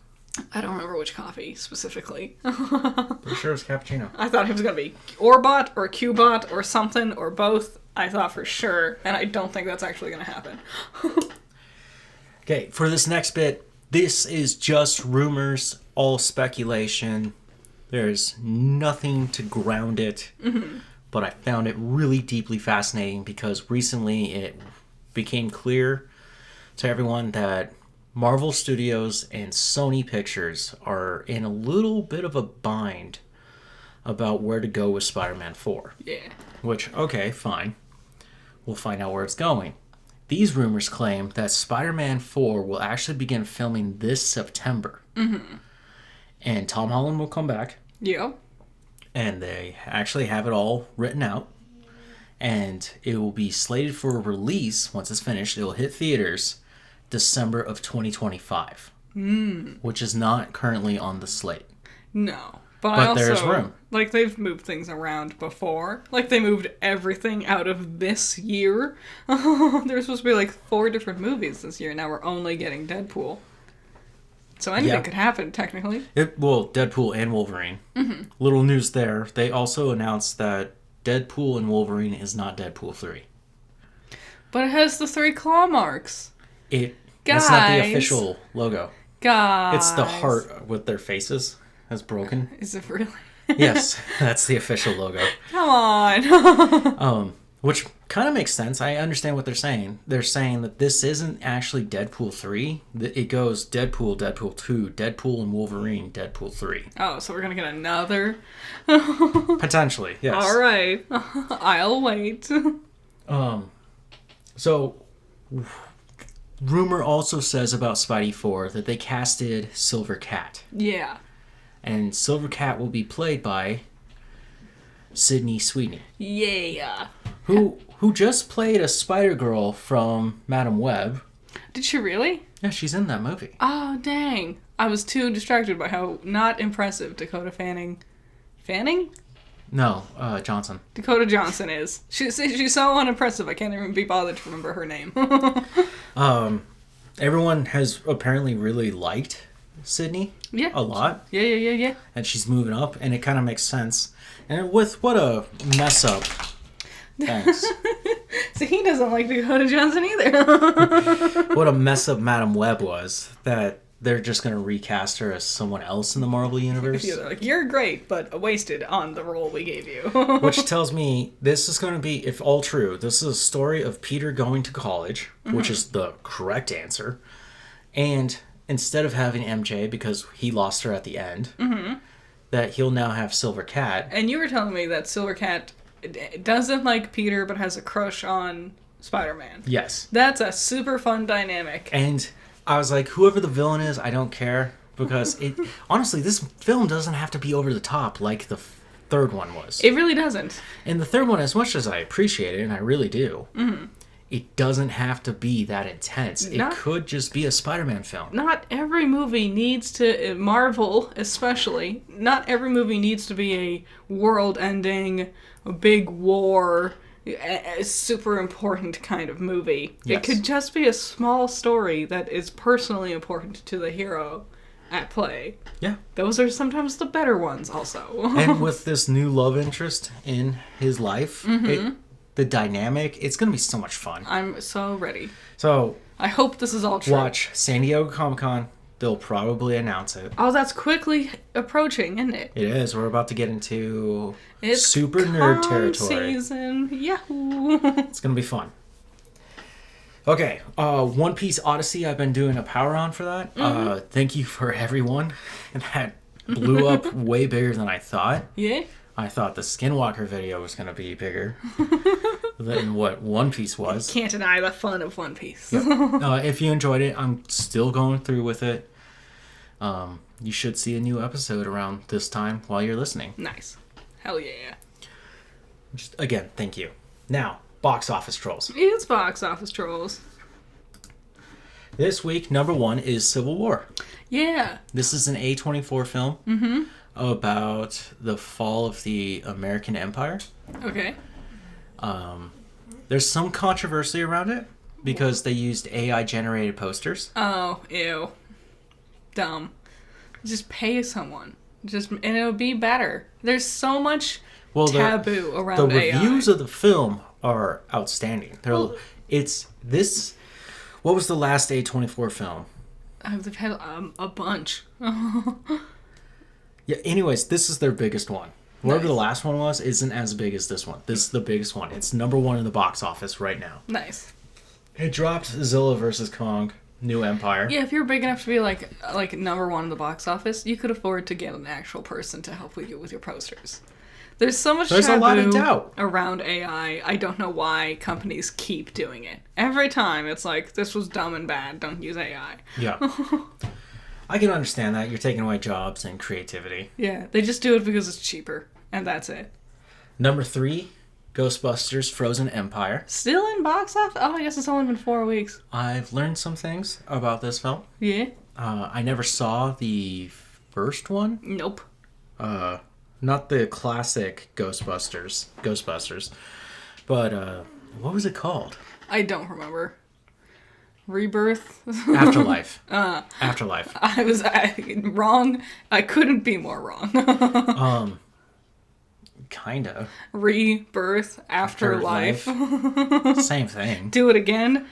I don't remember which coffee specifically. Pretty sure it was cappuccino. I thought he was going to be Orbot or Cubot or something or both. I thought for sure, and I don't think that's actually going to happen. Okay, for this next bit, this is just rumors, all speculation. There's nothing to ground it. Mm-hmm. But I found it really deeply fascinating because recently it became clear to everyone that Marvel Studios and Sony Pictures are in a little bit of a bind about where to go with Spider-Man 4. Yeah. Which, okay, fine. We'll find out where it's going. These rumors claim that Spider-Man 4 will actually begin filming this September. Mm-hmm. And Tom Holland will come back. Yeah. And they actually have it all written out. And it will be slated for release, once it's finished, it will hit theaters December of 2025. Which is not currently on the slate. No. But there's room. Like, they've moved things around before. Like, they moved everything out of this year. There was supposed to be, like, 4 different movies this year. Now we're only getting Deadpool. So anything could happen, technically. Deadpool and Wolverine. Mm-hmm. Little news there. They also announced that Deadpool and Wolverine is not Deadpool 3. But it has the 3 claw marks. That's not the official logo. Guys. It's the heart with their faces. That's broken. Is it really? Yes, that's the official logo. Come on. Which kind of makes sense. I understand what they're saying. They're saying that this isn't actually Deadpool 3. It goes Deadpool, Deadpool 2, Deadpool and Wolverine, Deadpool 3. Oh, so we're going to get another? Potentially, yes. All right. I'll wait. So, rumor also says about Spidey 4 that they casted Silver Cat. Yeah. And Silver Cat will be played by Sydney Sweeney. Yeah. Who just played a Spider-Girl from Madam Web. Did she really? Yeah, she's in that movie. Oh, dang. I was too distracted by how not impressive Dakota Fanning? No, Johnson. Dakota Johnson is. She's so unimpressive, I can't even be bothered to remember her name. Everyone has apparently really liked Sydney. Yeah. A lot. Yeah. And she's moving up, and it kind of makes sense. And with what a mess up. Thanks. So he doesn't like Dakota Johnson either. What a mess up Madam Web was, that they're just going to recast her as someone else in the Marvel Universe. Yeah, they're like, you're great, but wasted on the role we gave you. Which tells me this is going to be, if all true, this is a story of Peter going to college, which is the correct answer. And instead of having MJ, because he lost her at the end, that he'll now have Silver Cat. And you were telling me that Silver Cat doesn't like Peter, but has a crush on Spider-Man. Yes. That's a super fun dynamic. And I was like, whoever the villain is, I don't care. Because honestly, this film doesn't have to be over the top like the third one was. It really doesn't. And the third one, as much as I appreciate it, and I really do, it doesn't have to be that intense. It could just be a Spider-Man film. Not every movie needs to, Marvel especially, not every movie needs to be a world-ending, a big war, a super important kind of movie. Yes. It could just be a small story that is personally important to the hero at play. Yeah. Those are sometimes the better ones also. And with this new love interest in his life, the dynamic, it's going to be so much fun. I'm so ready. So, I hope this is all true. watch San Diego Comic-Con. They'll probably announce it. Oh, that's quickly approaching, isn't it? It is. We're about to get into It's super nerd territory. Season. Yahoo! It's going to be fun. Okay, One Piece Odyssey, I've been doing a power on for that. Thank you for everyone. That blew up way bigger than I thought. Yeah? I thought the Skinwalker video was going to be bigger than what One Piece was. Can't deny the fun of One Piece. If you enjoyed it, I'm still going through with it. You should see a new episode around this time while you're listening. Nice. Hell yeah. Just, again, thank you. Now, box office trolls. It's box office trolls. This week, number 1 is Civil War. Yeah. This is an A24 film about the fall of the American Empire. Okay. There's some controversy around it because they used AI-generated posters. Oh, ew. Dumb. Just pay someone. And it'll be better. There's so much taboo around the AI. reviews of the film are outstanding. Well- It's this. What was the last A24 film? They've had a bunch. Yeah. Anyways, this is their biggest one. Whatever Nice. the last one was isn't as big as this one. This is the biggest one. It's number one in the box office right now. Nice. It dropped Zilla vs. Kong, New Empire. Yeah, if you're big enough to be like number one in the box office, you could afford to get an actual person to help you with your posters. There's so much There's a lot of doubt around AI. I don't know why companies keep doing it. Every time it's like, this was dumb and bad, don't use AI. Yeah. I can understand that. You're taking away jobs and creativity. Yeah, they just do it because it's cheaper, and that's it. Number 3, Ghostbusters Frozen Empire. Still in box office? Oh, I guess it's only been 4 weeks. I've learned some things about this film. Yeah? I never saw the first one. Nope. Not the classic Ghostbusters. But, what was it called? I don't remember. Rebirth? Afterlife. Afterlife. I was wrong. I couldn't be more wrong. Kinda. Rebirth, afterlife. Same thing. Do it again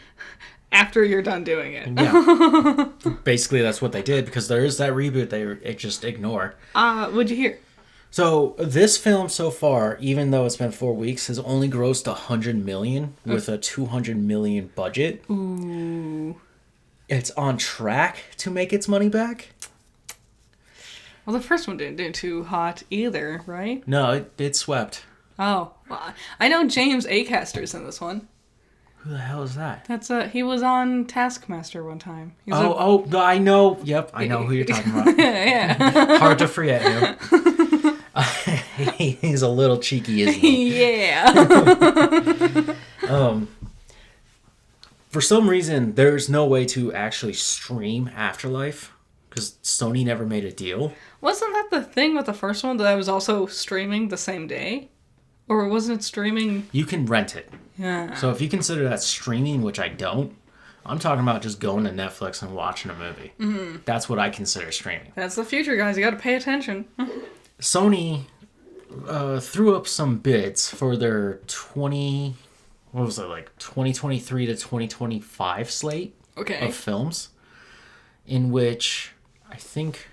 after you're done doing it. Yeah. Basically, that's what they did, because there is that reboot they just ignore. What'd you hear? So, this film so far, even though it's been 4 weeks, has only grossed $100 million with a $200 million budget. Ooh. It's on track to make its money back. Well, the first one didn't do too hot either, right? No, it swept. Oh, well, I know James Acaster's in this one. Who the hell is that? That's he was on Taskmaster one time. He's I know. Yep, I know who you're talking about. yeah. Hard to forget him. He's a little cheeky, isn't he? Yeah. For some reason, there's no way to actually stream Afterlife because Sony never made a deal. Wasn't that the thing with the first one, that I was also streaming the same day? Or wasn't it streaming? You can rent it. Yeah. So if you consider that streaming, which I don't, I'm talking about just going to Netflix and watching a movie. Mm-hmm. That's what I consider streaming. That's the future, guys. You gotta pay attention. Sony threw up some bids for their 2023 to 2025 slate Okay. of films, in which I think,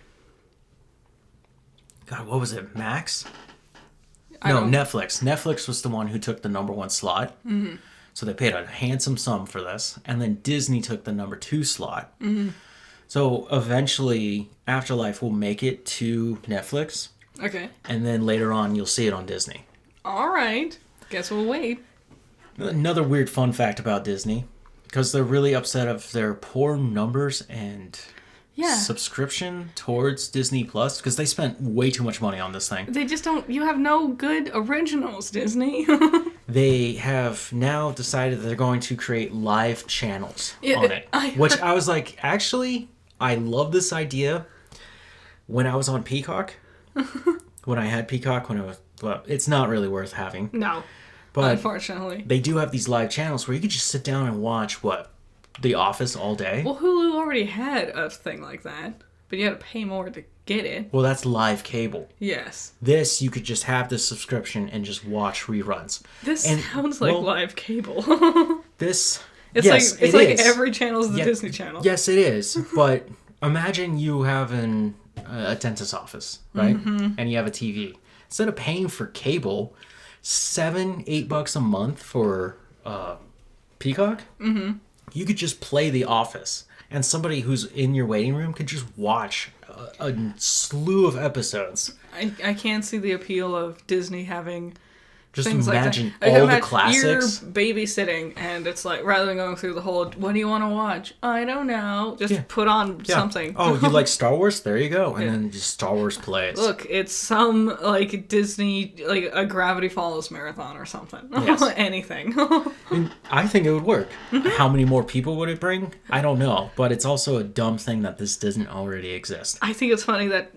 God, what was it, Max? Netflix. Netflix was the one who took the number 1 slot. Mm-hmm. So they paid a handsome sum for this. And then Disney took the number 2 slot. Mm-hmm. So eventually, Afterlife will make it to Netflix. Okay. And then later on, you'll see it on Disney. All right. Guess we'll wait. Another weird fun fact about Disney, because they're really upset of their poor numbers and subscription towards Disney Plus, because they spent way too much money on this thing. They just don't. You have no good originals, Disney. They have now decided that they're going to create live channels on it. Which I was like, actually, I love this idea. When I was on Peacock, when I had Peacock, well, it's not really worth having. No. But unfortunately. They do have these live channels where you could just sit down and watch, The Office all day. Well, Hulu already had a thing like that, but you had to pay more to get it. Well, that's live cable. Yes. This, you could just have this subscription and just watch reruns. This sounds like live cable. It's like every channel is the Disney Channel. Yes, it is. But imagine you have a dentist's office, right? Mm-hmm. And you have a TV. Instead of paying for cable, $7-8 a month for Peacock, you could just play The Office, and somebody who's in your waiting room could just watch a slew of episodes. I can't see the appeal of Disney having just things imagine like all the classics. You're babysitting, and it's like, rather than going through the whole, what do you want to watch? I don't know. Just put on something. Oh, you like Star Wars? There you go. And then just Star Wars plays. Look, it's some, like, Disney, like, a Gravity Falls marathon or something. Yes. Anything. And I think it would work. How many more people would it bring? I don't know. But it's also a dumb thing that this doesn't already exist. I think it's funny that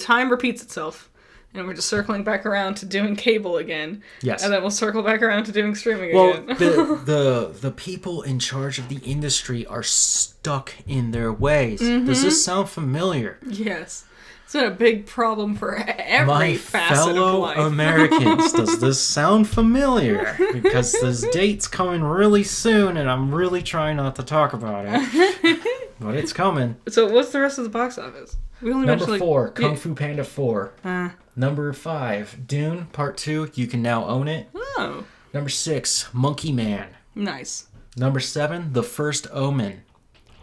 time repeats itself. And we're just circling back around to doing cable again. Yes. And then we'll circle back around to doing streaming again. Well, the people in charge of the industry are stuck in their ways. Mm-hmm. Does this sound familiar? Yes. It's been a big problem for every My facet of fellow life. Americans, does this sound familiar? Because this date's coming really soon, and I'm really trying not to talk about it. But it's coming. So what's the rest of the box office? We only Number mentioned, 4, Kung Fu Panda 4. Number 5, Dune Part 2, You Can Now Own It. Oh. Number 6, Monkey Man. Nice. Number 7, The First Omen.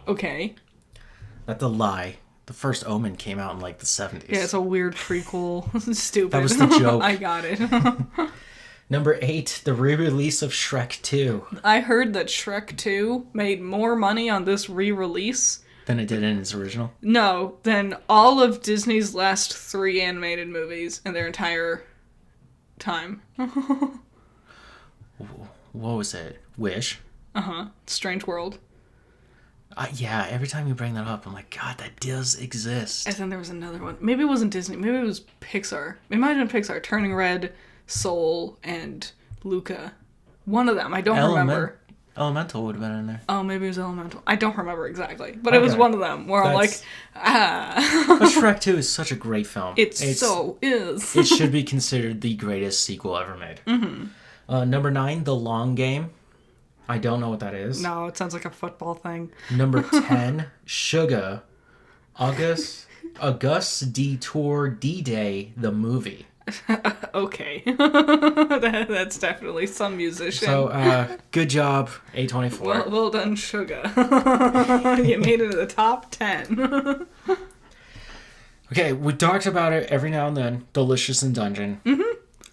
Okay. That's a lie. The First Omen came out in like the 70s. Yeah, it's a weird prequel. Stupid. That was the joke. I got it. Number 8, the re-release of Shrek 2. I heard that Shrek 2 made more money on this re-release Than it did in its original. than all of Disney's last 3 animated movies in their entire time. What was it? Wish? Strange World. Yeah, every time you bring that up, I'm like, God, that does exist. And then there was another one. Maybe it wasn't Disney. Maybe it was Pixar. It might have been Pixar. Turning Red, Soul, and Luca. One of them. I don't remember. Elemental would have been in there. Oh, maybe it was Elemental. I don't remember exactly. But it was one of them where I'm like, But Shrek 2 is such a great film. It so is. It should be considered the greatest sequel ever made. Number 9, The Long Game. I don't know what that is. No, it sounds like a football thing. Number 10, Sugar. Auguste Detour D-Day, the movie. Okay. That's definitely some musician. So, good job, A24. Well done, Sugar. You made it to the top 10. Okay, we talked about it every now and then. Delicious in Dungeon.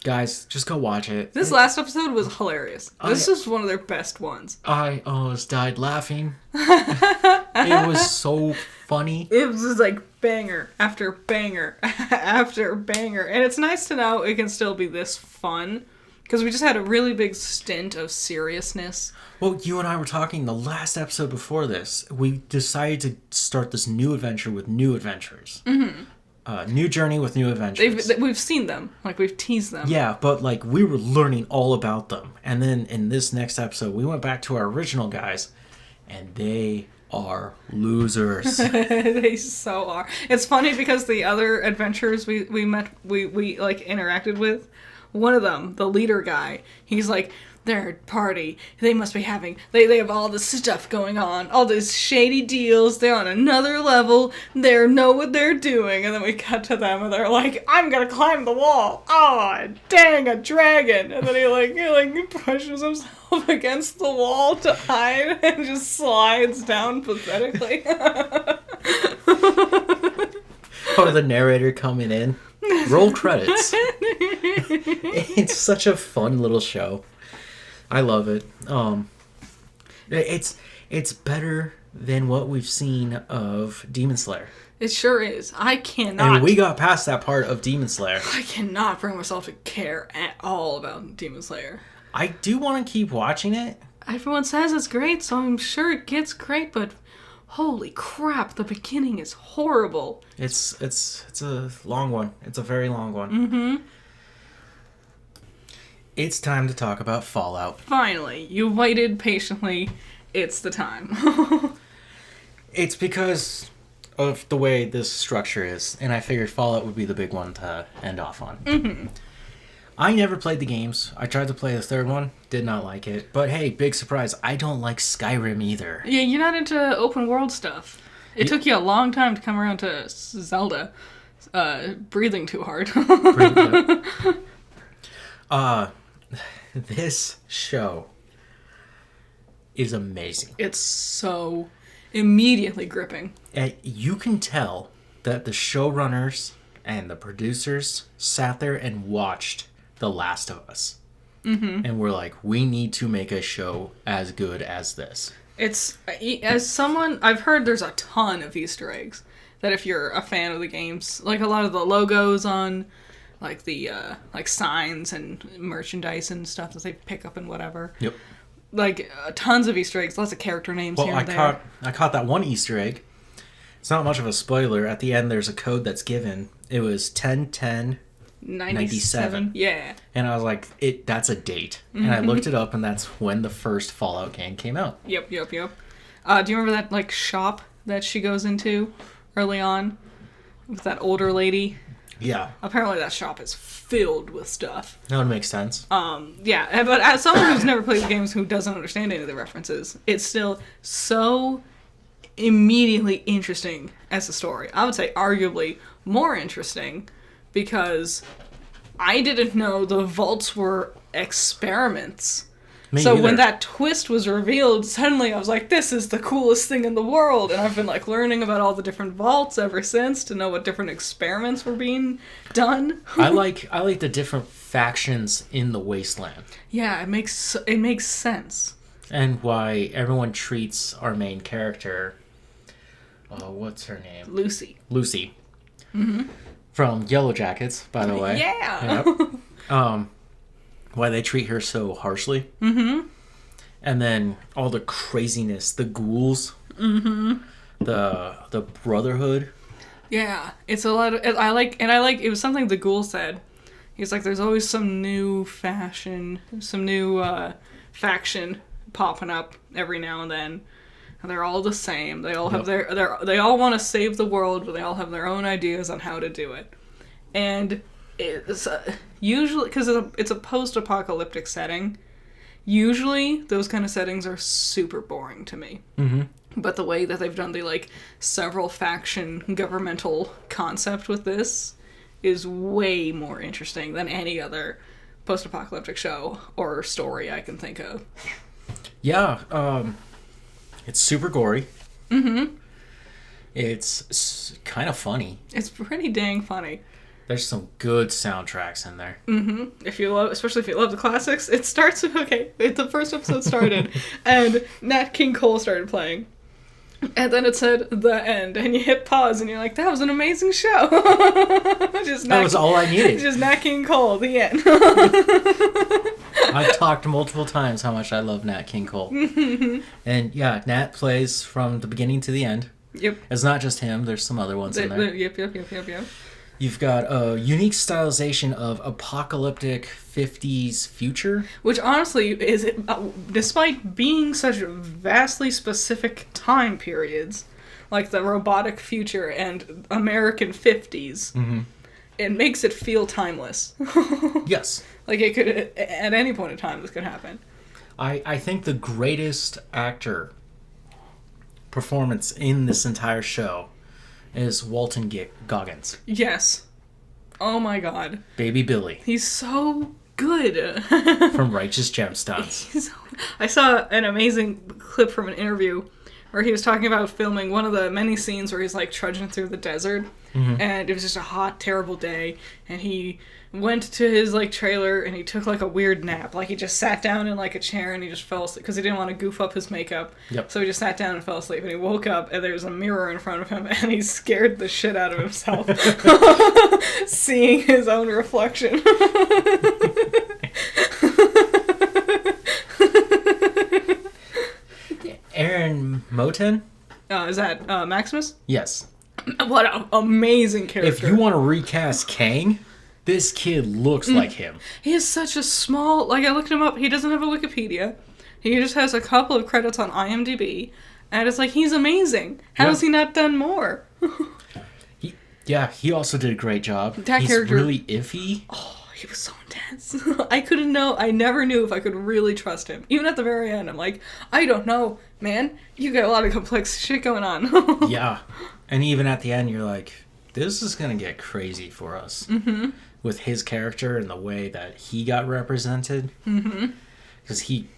Guys, just go watch it. This last episode was hilarious. This is one of their best ones. I almost died laughing. It was so funny. It was just like banger after banger after banger. And it's nice to know it can still be this fun. Because we just had a really big stint of seriousness. Well, you and I were talking the last episode before this. We decided to start this new adventure with new adventures. New journey with new adventures. We've seen them. Like, we've teased them. Yeah, but like we were learning all about them. And then in this next episode, we went back to our original guys. And they are losers. They so are. It's funny because the other adventurers we like interacted with, one of them, the leader guy, he's like, their party, they must be having, they have all this stuff going on, all these shady deals, they're on another level, they know what they're doing, and then we cut to them and they're like, I'm gonna climb the wall, oh dang, a dragon, and then he pushes himself against the wall to hide and just slides down pathetically. Or the narrator coming in. Roll credits. It's such a fun little show. I love it. It's better than what we've seen of Demon Slayer. It sure is. I cannot. And we got past that part of Demon Slayer. I cannot bring myself to care at all about Demon Slayer. I do want to keep watching it. Everyone says it's great, so I'm sure it gets great, but holy crap, the beginning is horrible. It's a long one. It's a very long one. It's time to talk about Fallout. Finally, you waited patiently. It's the time. It's because of the way this structure is, and I figured Fallout would be the big one to end off on. I never played the games. I tried to play the third one, did not like it. But hey, big surprise, I don't like Skyrim either. Yeah, you're not into open world stuff. It took you a long time to come around to Zelda. Breathing too hard. This show is amazing. It's so immediately gripping. And you can tell that the showrunners and the producers sat there and watched The Last of Us. And we're like, we need to make a show as good as this. It's, as someone, I've heard there's a ton of Easter eggs that if you're a fan of the games, like a lot of the logos on like the like signs and merchandise and stuff that they pick up and whatever. Yep. Like tons of Easter eggs, lots of character names here and there. I caught that one Easter egg. It's not much of a spoiler. At the end, there's a code that's given. It was 10/10/97. Yeah. And I was like, that's a date. And I looked it up, and that's when the first Fallout game came out. Yep. Do you remember that like shop that she goes into early on? with that older lady. Yeah. Apparently that shop is filled with stuff. That would make sense. Yeah, but as someone who's never played the games who doesn't understand any of the references, it's still so immediately interesting as a story. I would say arguably more interesting because I didn't know the vaults were experiments. Me so either. when that twist was revealed, suddenly I was like, this is the coolest thing in the world. And I've been like learning about all the different vaults ever since to know what different experiments were being done. I like the different factions in the wasteland. Yeah, it makes sense. And why everyone treats our main character, what's her name? Lucy. Mm-hmm. From Yellow Jackets, by the way. Yeah. Yep. Why they treat her so harshly. Mm-hmm. And then all the craziness, the ghouls. Mm-hmm. The Brotherhood. Yeah, it's a lot of... I like... It was something the ghoul said. He's like, there's always some new faction popping up every now and then. And they're all the same. They all have they all want to save the world, but they all have their own ideas on how to do it. And it's usually, because it's a post-apocalyptic setting, usually those kind of settings are super boring to me. Mm-hmm. But the way that they've done the, like, several faction governmental concept with this is way more interesting than any other post-apocalyptic show or story I can think of. Yeah, it's super gory. Mm-hmm. It's kind of funny. It's pretty dang funny. There's some good soundtracks in there. Mm-hmm. Especially if you love the classics, it starts with, the first episode started, and Nat King Cole started playing. And then it said, the end, and you hit pause, and you're like, that was an amazing show. That was all I needed. Just Nat King Cole, the end. I've talked multiple times how much I love Nat King Cole. And yeah, Nat plays from the beginning to the end. Yep. It's not just him, there's some other ones in there. Yep. You've got a unique stylization of apocalyptic 50s future. Which honestly is, despite being such vastly specific time periods, like the robotic future and American 50s, mm-hmm. It makes it feel timeless. Yes. Like it could, at any point in time, this could happen. I think the greatest actor performance in this entire show is Walton Goggins. Yes. Oh my god. Baby Billy. He's so good. From Righteous Gemstones. I saw an amazing clip from an interview where he was talking about filming one of the many scenes where he's like trudging through the desert. Mm-hmm. And it was just a hot, terrible day. And he went to his like trailer and he took like a weird nap. Like he just sat down in like a chair and he just fell asleep because he didn't want to goof up his makeup. Yep. So he just sat down and fell asleep. And he woke up and there was a mirror in front of him and he scared the shit out of himself seeing his own reflection. Aaron Moten? Is that Maximus? Yes. What an amazing character. If you want to recast Kang, this kid looks like him. He is such a small... Like, I looked him up. He doesn't have a Wikipedia. He just has a couple of credits on IMDb. And it's like, he's amazing. How has he not done more? He also did a great job. That He's character... really iffy. Oh, he was so intense. I never knew if I could really trust him. Even at the very end, I'm like, I don't know, man. You got a lot of complex shit going on. Yeah. And even at the end, you're like, this is going to get crazy for us. Mm-hmm. With his character and the way that he got represented. Because he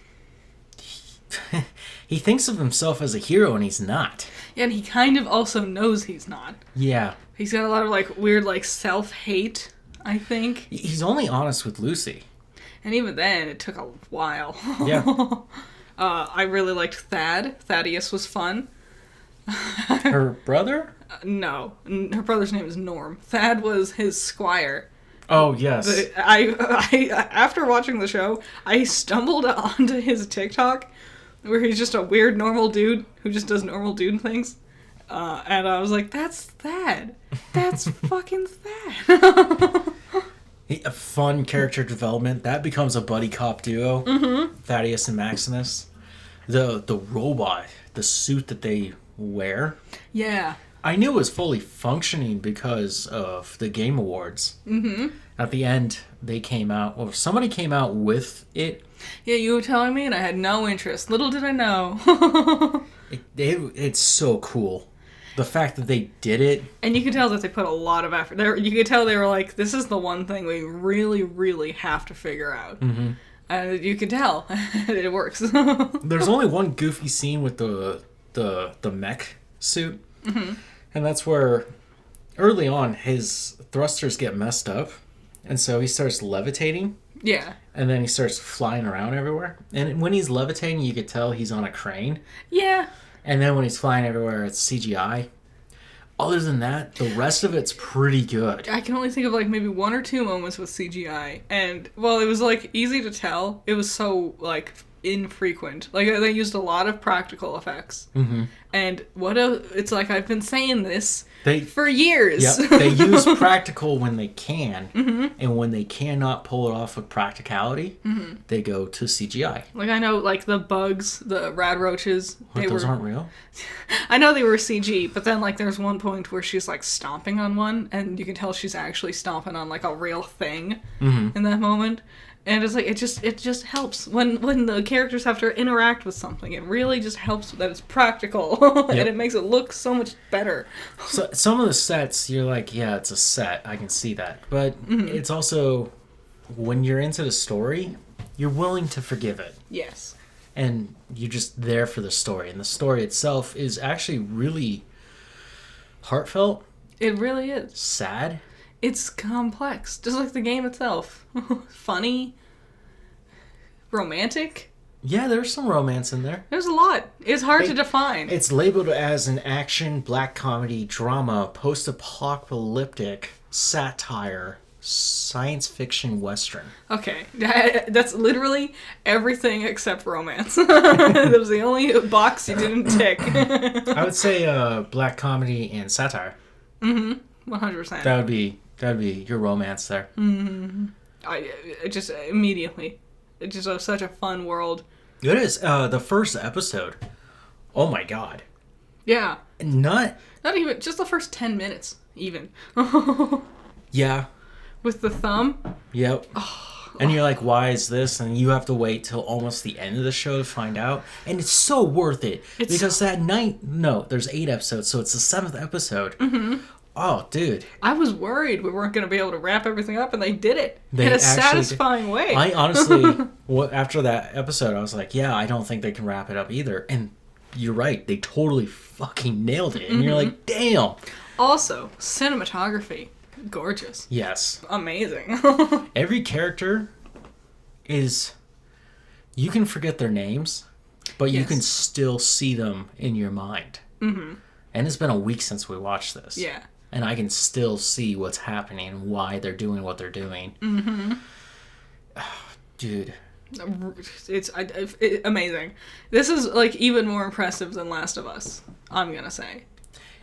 thinks of himself as a hero and he's not. Yeah, and he kind of also knows he's not. Yeah. He's got a lot of like weird like self-hate, I think. He's only honest with Lucy. And even then, it took a while. Yeah. I really liked Thad. Thaddeus was fun. Her brother? No. Her brother's name is Norm. Thad was his squire. Oh, yes. I after watching the show, I stumbled onto his TikTok where he's just a weird normal dude who just does normal dude things. And I was like, that's Thad. That's fucking Thad. A fun character development. That becomes a buddy cop duo. Mm-hmm. Thaddeus and Maximus. The robot, the suit that they wear. Yeah. I knew it was fully functioning because of the Game Awards. Mm-hmm. At the end, they came out, or somebody came out with it. Yeah, you were telling me, and I had no interest. Little did I know. It's so cool. The fact that they did it. And you could tell that they put a lot of effort. You could tell they were like, this is the one thing we really, really have to figure out. Mm-hmm. And you could tell. It works. There's only one goofy scene with the mech suit. Mm-hmm. And that's where, early on, his thrusters get messed up. And so he starts levitating. Yeah. And then he starts flying around everywhere. And when he's levitating, you could tell he's on a crane. Yeah. And then when he's flying everywhere, it's CGI. Other than that, the rest of it's pretty good. I can only think of like maybe 1 or 2 moments with CGI. And, well, it was like easy to tell. It was so like infrequent. Like they used a lot of practical effects. Mm-hmm. And it's like I've been saying this for years. Yep, they use practical when they can, mm-hmm. and when they cannot pull it off with practicality, mm-hmm. they go to CGI. Like I know, like the bugs, the rad roaches. Those aren't real? I know they were CG, but then like there's one point where she's like stomping on one, and you can tell she's actually stomping on like a real thing mm-hmm. in that moment. And it's like it just helps when the characters have to interact with something. It really just helps that it's practical and it makes it look so much better. So some of the sets you're like, yeah, it's a set. I can see that. But mm-hmm. it's also when you're into the story, you're willing to forgive it. Yes. And you're just there for the story. And the story itself is actually really heartfelt. It really is. Sad. It's complex, just like the game itself. Funny. Romantic. Yeah, there's some romance in there. There's a lot. It's hard to define. It's labeled as an action, black comedy, drama, post-apocalyptic, satire, science fiction western. Okay, that's literally everything except romance. That was the only box you didn't tick. I would say black comedy and satire. Mm-hmm. 100%. That would be your romance there. Mm-hmm. I just immediately. It's just such a fun world. It is. The first episode. Oh my god. Yeah. Not even just the first 10 minutes, even. Yeah. With the thumb. Yep. And you're like, why is this? And you have to wait till almost the end of the show to find out. And it's so worth it. Because that night, no, there's 8 episodes, so it's the 7th episode. Mm-hmm. Oh, dude. I was worried we weren't going to be able to wrap everything up, and they did it in a satisfying way. I honestly, after that episode, I was like, yeah, I don't think they can wrap it up either. And you're right. They totally fucking nailed it. And mm-hmm. you're like, damn. Also, cinematography. Gorgeous. Yes. Amazing. Every character is... You can forget their names, but you can still see them in your mind. Mm-hmm. And it's been a week since we watched this. Yeah. And I can still see what's happening and why they're doing what they're doing. Mm-hmm. Dude. It's amazing. This is, like, even more impressive than Last of Us, I'm gonna say.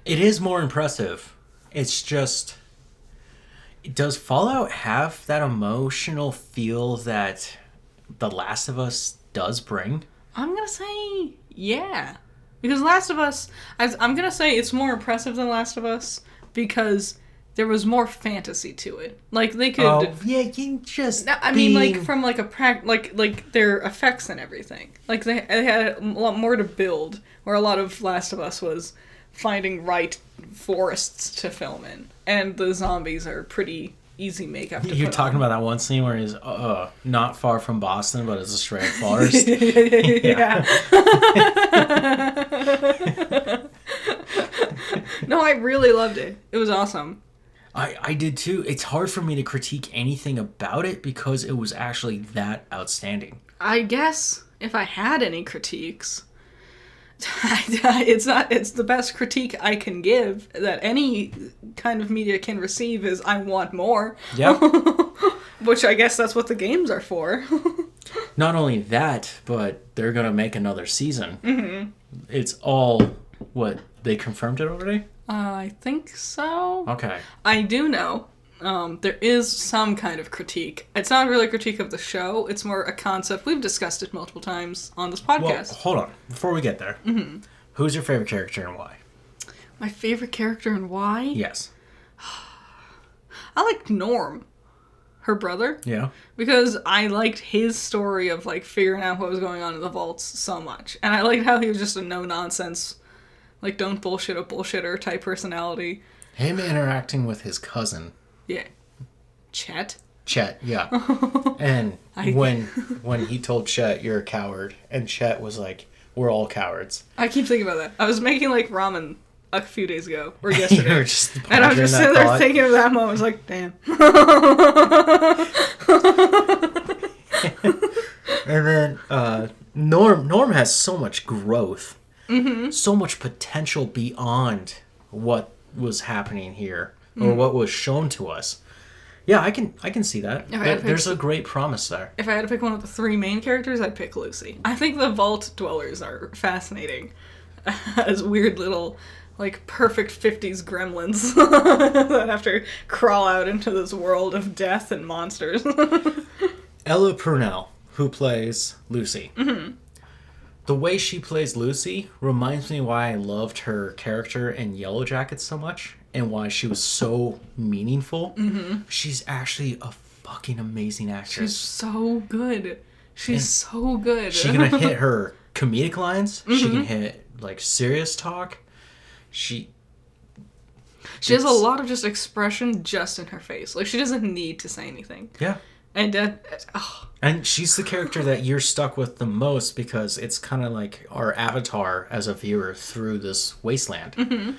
It is more impressive. It's just... Does Fallout have that emotional feel that The Last of Us does bring? I'm gonna say, yeah. Because Last of Us... I'm gonna say it's more impressive than Last of Us because there was more fantasy to it. Like, they could... Oh, yeah, you just... I mean, like, from, like, a... Like, their effects and everything. Like, they had a lot more to build, where a lot of Last of Us was finding right forests to film in. And the zombies are pretty easy makeup to You're put talking on. about that one scene where he's not far from Boston, but it's a straight up forest. Yeah. No, I really loved it. It was awesome. I did too. It's hard for me to critique anything about it because it was actually that outstanding. I guess if I had any critiques, it's the best critique I can give that any kind of media can receive is I want more. Yeah. Which I guess that's what the games are for. Not only that, but they're going to make another season. Mm-hmm. It's all, what, they confirmed it already? I think so. Okay. I do know there is some kind of critique. It's not really a critique of the show. It's more a concept. We've discussed it multiple times on this podcast. Well, hold on. Before we get there, mm-hmm. Who's your favorite character and why? My favorite character and why? Yes. I liked Norm, her brother. Yeah. Because I liked his story of, like, figuring out what was going on in the vaults so much. And I liked how he was just a no-nonsense, like, don't bullshit a bullshitter type personality. Him interacting with his cousin. Yeah. Chet, yeah. And when he told Chet, you're a coward, and Chet was like, we're all cowards. I keep thinking about that. I was making, like, ramen a few days ago, or yesterday. You were just and I was just sitting there thinking of that moment. I was like, damn. And then Norm has so much growth. Mm-hmm. So much potential beyond what was happening here, or what was shown to us. Yeah, I can see that. There's a great promise there. If I had to pick one of the three main characters, I'd pick Lucy. I think the Vault Dwellers are fascinating. As weird little, like, perfect 50s gremlins that have to crawl out into this world of death and monsters. Ella Purnell, who plays Lucy. Mm-hmm. The way she plays Lucy reminds me why I loved her character in Yellow Jackets so much, and why she was so meaningful. Mm-hmm. She's actually a fucking amazing actress. She's so good. She's so good. She can hit her comedic lines. Mm-hmm. She can hit, like, serious talk. She has a lot of just expression just in her face. Like, she doesn't need to say anything. Yeah. And she's the character that you're stuck with the most because it's kind of like our avatar as a viewer through this wasteland. Mm-hmm.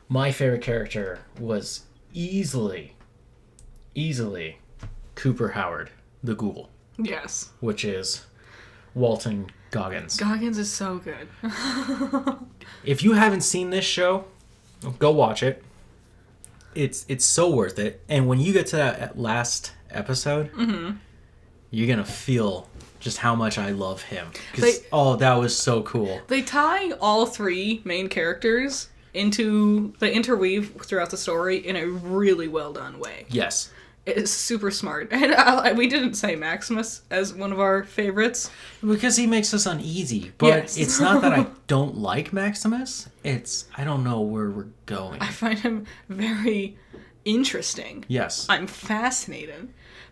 My favorite character was easily Cooper Howard, the Ghoul. Yes. Which is Walton Goggins. Goggins is so good. If you haven't seen this show, go watch it. It's so worth it. And when you get to that last episode, mm-hmm. you're going to feel just how much I love him. Because, that was so cool. They tie all three main characters they interweave throughout the story in a really well done way. Yes. It's super smart. And we didn't say Maximus as one of our favorites. Because he makes us uneasy. But yes. It's not that I don't like Maximus. It's, I don't know where we're going. I find him very interesting. Yes. I'm fascinated.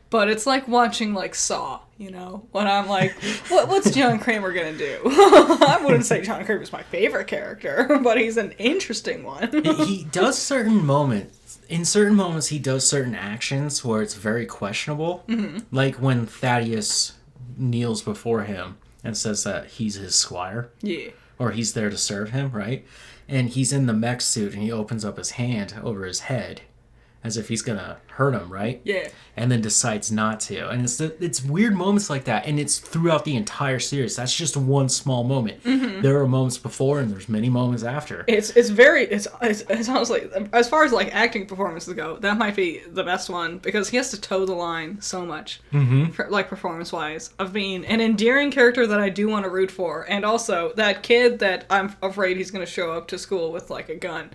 But it's like watching, like, Saw, you know? When I'm like, what's John Kramer gonna do? I wouldn't say John Kramer's my favorite character, but he's an interesting one. He does certain moments. In certain moments, he does certain actions where it's very questionable. Mm-hmm. Like when Thaddeus kneels before him and says that he's his squire. Yeah. Or he's there to serve him, right? And he's in the mech suit and he opens up his hand over his head as if he's gonna hurt him, right? Yeah. And then decides not to. And it's weird moments like that, and it's throughout the entire series. That's just one small moment. Mm-hmm. There are moments before, and there's many moments after. It's honestly, as far as, like, acting performances go, that might be the best one, because he has to toe the line so much, mm-hmm. Like, performance-wise, of being an endearing character that I do want to root for, and also that kid that I'm afraid he's gonna show up to school with, like, a gun.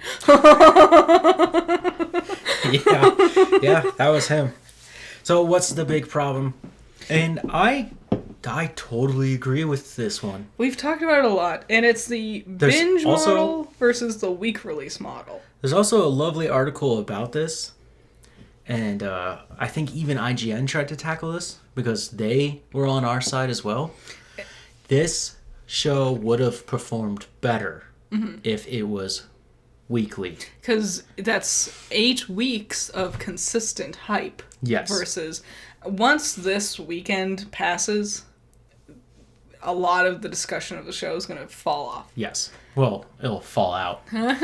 Yeah, that was him. So what's the big problem? And I totally agree with this one. We've talked about it a lot, and it's the binge model versus the week release model. There's also a lovely article about this, and I think even IGN tried to tackle this because they were on our side as well. This show would have performed better if it was weekly. Because that's 8 weeks of consistent hype. Yes. Versus once this weekend passes, a lot of the discussion of the show is going to fall off. Yes. Well, it'll fall out. I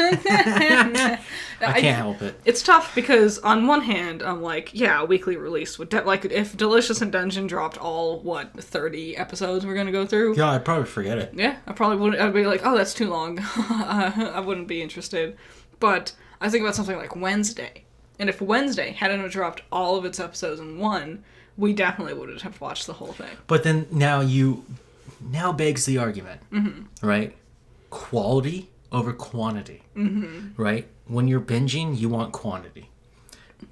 can't help it. It's tough because on one hand, I'm like, yeah, a weekly release would like if Delicious and Dungeon dropped all 30 episodes we're gonna go through. Yeah, I'd probably forget it. Yeah, I probably wouldn't. I'd be like, oh, that's too long. I wouldn't be interested. But I think about something like Wednesday, and if Wednesday hadn't dropped all of its episodes in one, we definitely would have watched the whole thing. But then now begs the argument, right? Quality over quantity, right? When you're binging, you want quantity.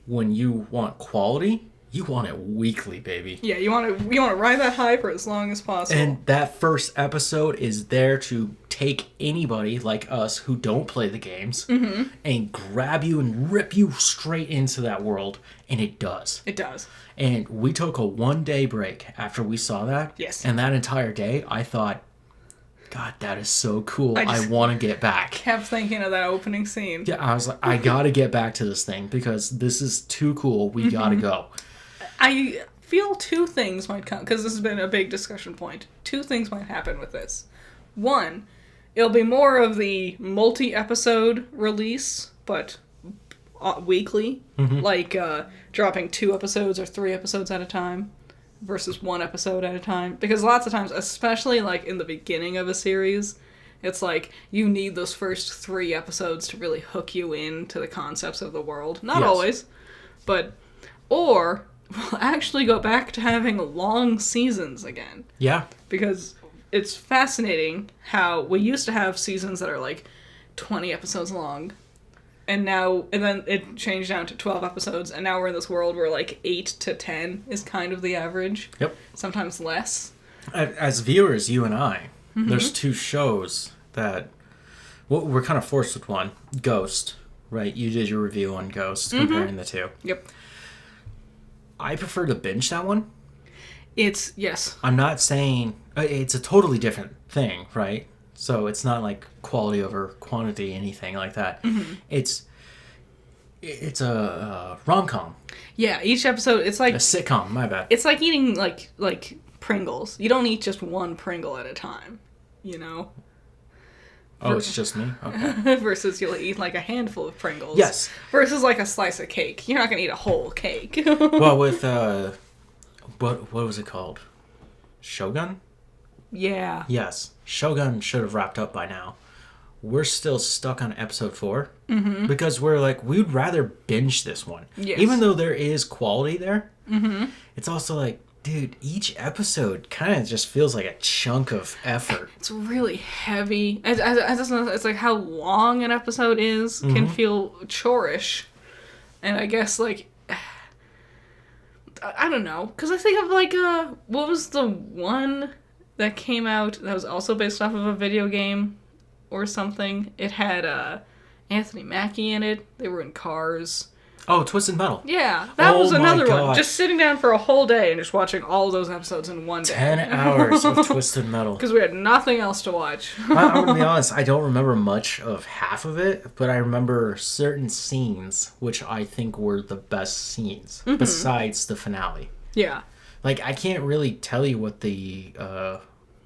When you want quality, you want it weekly, baby. Yeah, you want to ride that high for as long as possible. And that first episode is there to take anybody like us who don't play the games and grab you and rip you straight into that world, and it does. It does. And we took a 1-day break after we saw that. Yes. And that entire day, I thought, God, that is so cool. I want to get back. Kept thinking of that opening scene. Yeah, I was like, I got to get back to this thing because this is too cool. We got to go. I feel two things might come, because this has been a big discussion point. Two things might happen with this. One, it'll be more of the multi-episode release, but weekly. Like dropping 2 episodes or 3 episodes at a time versus 1 episode at a time. Because lots of times, especially like in the beginning of a series, it's like you need those first 3 episodes to really hook you into the concepts of the world. Not always, but... Or we'll actually go back to having long seasons again. Yeah. Because it's fascinating how we used to have seasons that are like 20 episodes long. And then it changed down to 12 episodes, and now we're in this world where like 8 to 10 is kind of the average. Yep. Sometimes less. As viewers, you and I, there's 2 shows that we're kind of forced with one. Ghost, right? You did your review on Ghost, comparing the 2. Yep. I prefer to binge that one. Yes. I'm not saying... It's a totally different thing, right? So it's not like quality over quantity, anything like that. It's a rom-com. Yeah, each episode, it's like... A sitcom, my bad. It's like eating, like Pringles. You don't eat just one Pringle at a time, you know? Oh, it's just me? Okay. Versus you'll eat like a handful of Pringles. Yes. Versus like a slice of cake. You're not going to eat a whole cake. Well, with, what was it called? Shogun? Yeah. Yes. Shogun should have wrapped up by now. We're still stuck on episode 4. Because we're like, we'd rather binge this one. Yes. Even though there is quality there, it's also like, dude, each episode kind of just feels like a chunk of effort. It's really heavy. I just know, it's like how long an episode is can feel chorish. And I guess, like, I don't know. Because I think of, like, what was the one that came out that was also based off of a video game or something? It had Anthony Mackie in it. They were in cars. Oh, Twisted Metal. Yeah, that was another God. one. Just sitting down for a whole day and just watching all of those episodes in one day. 10 hours of Twisted Metal. Because we had nothing else to watch. I'm going to be honest, I don't remember much of half of it, but I remember certain scenes, which I think were the best scenes, besides the finale. Yeah. Like, I can't really tell you what the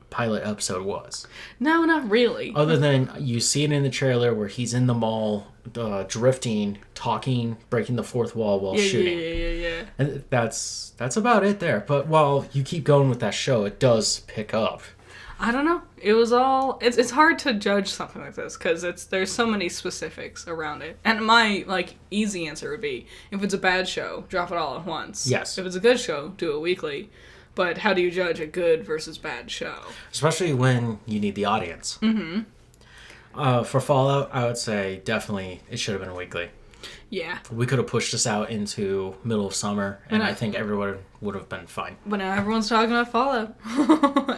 pilot episode was. No, not really. Other than you see it in the trailer where he's in the mall, drifting, talking, breaking the fourth wall while shooting. Yeah. And that's about it there. But while you keep going with that show, it does pick up. I don't know. It was all... It's hard to judge something like this because there's so many specifics around it. And my, like, easy answer would be, if it's a bad show, drop it all at once. Yes. If it's a good show, do it weekly. But how do you judge a good versus bad show? Especially when you need the audience. For Fallout, I would say definitely it should have been weekly. Yeah. We could have pushed this out into middle of summer, and I think everyone would have been fine. But now everyone's talking about Fallout.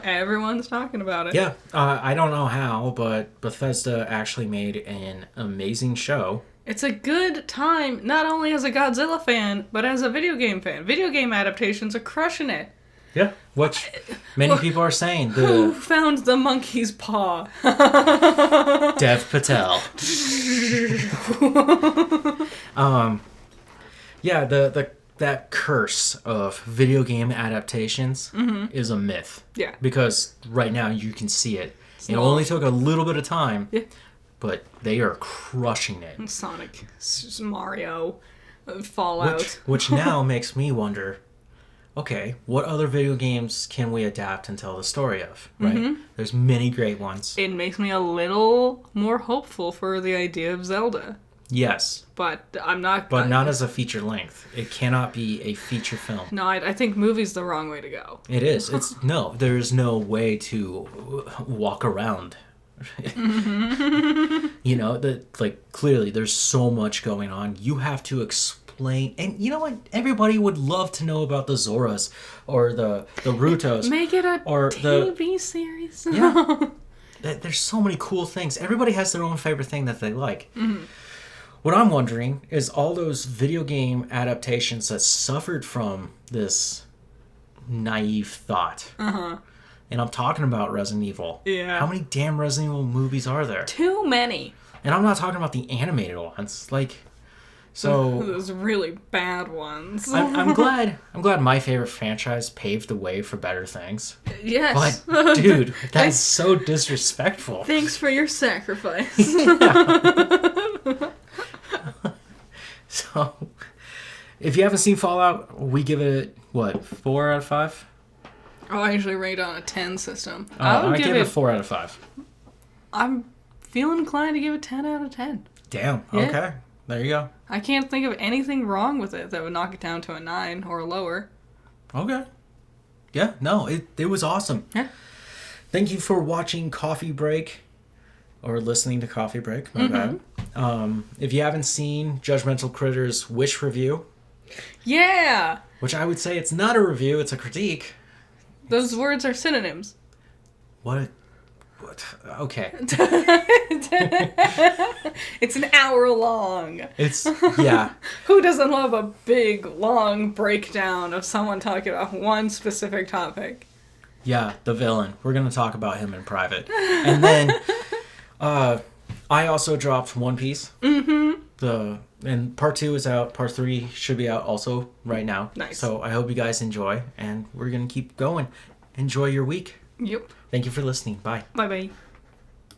Everyone's talking about it. Yeah. I don't know how, but Bethesda actually made an amazing show. It's a good time, not only as a Godzilla fan, but as a video game fan. Video game adaptations are crushing it. Yeah, which many people are saying. Who found the monkey's paw? Dev Patel. Yeah, that curse of video game adaptations is a myth. Yeah. Because right now you can see it. It only took a little bit of time, but they are crushing it. Sonic, Mario, Fallout. Which now makes me wonder, okay, what other video games can we adapt and tell the story of, right? There's many great ones. It makes me a little more hopeful for the idea of Zelda. Yes. But I'm not... But not as a feature length. It cannot be a feature film. No, I think movie's the wrong way to go. It is. There's no way to walk around. You know, clearly there's so much going on. You have to explain, and you know what? Everybody would love to know about the Zoras or the Rutos. Make it a TV series. Yeah. there's so many cool things. Everybody has their own favorite thing that they like. What I'm wondering is all those video game adaptations that suffered from this naive thought. And I'm talking about Resident Evil. Yeah. How many damn Resident Evil movies are there? Too many. And I'm not talking about the animated ones. Like, so those really bad ones. I'm glad my favorite franchise paved the way for better things. Yes. But dude, that's so disrespectful. Thanks for your sacrifice. So, if you haven't seen Fallout, we give it, what, 4 out of 5? Oh, I usually rate on a 10 system. I give it 4 out of 5. I'm feeling inclined to give it 10 out of 10. Damn, Yeah. okay. There you go. I can't think of anything wrong with it that would knock it down to a 9 or lower. Okay. Yeah, no, it was awesome. Yeah. Thank you for watching Coffee Break, or listening to Coffee Break, my bad. If you haven't seen Judgmental Critters' Wish review, Yeah! which I would say it's not a review, it's a critique. Those words are synonyms. What? Okay. It's an hour long. It's, yeah. Who doesn't love a big, long breakdown of someone talking about one specific topic? Yeah, the villain. We're going to talk about him in private. And then, I also dropped One Piece. And part 2 is out. Part 3 should be out also right now. Nice. So I hope you guys enjoy, and we're going to keep going. Enjoy your week. Yep. Thank you for listening. Bye. Bye-bye.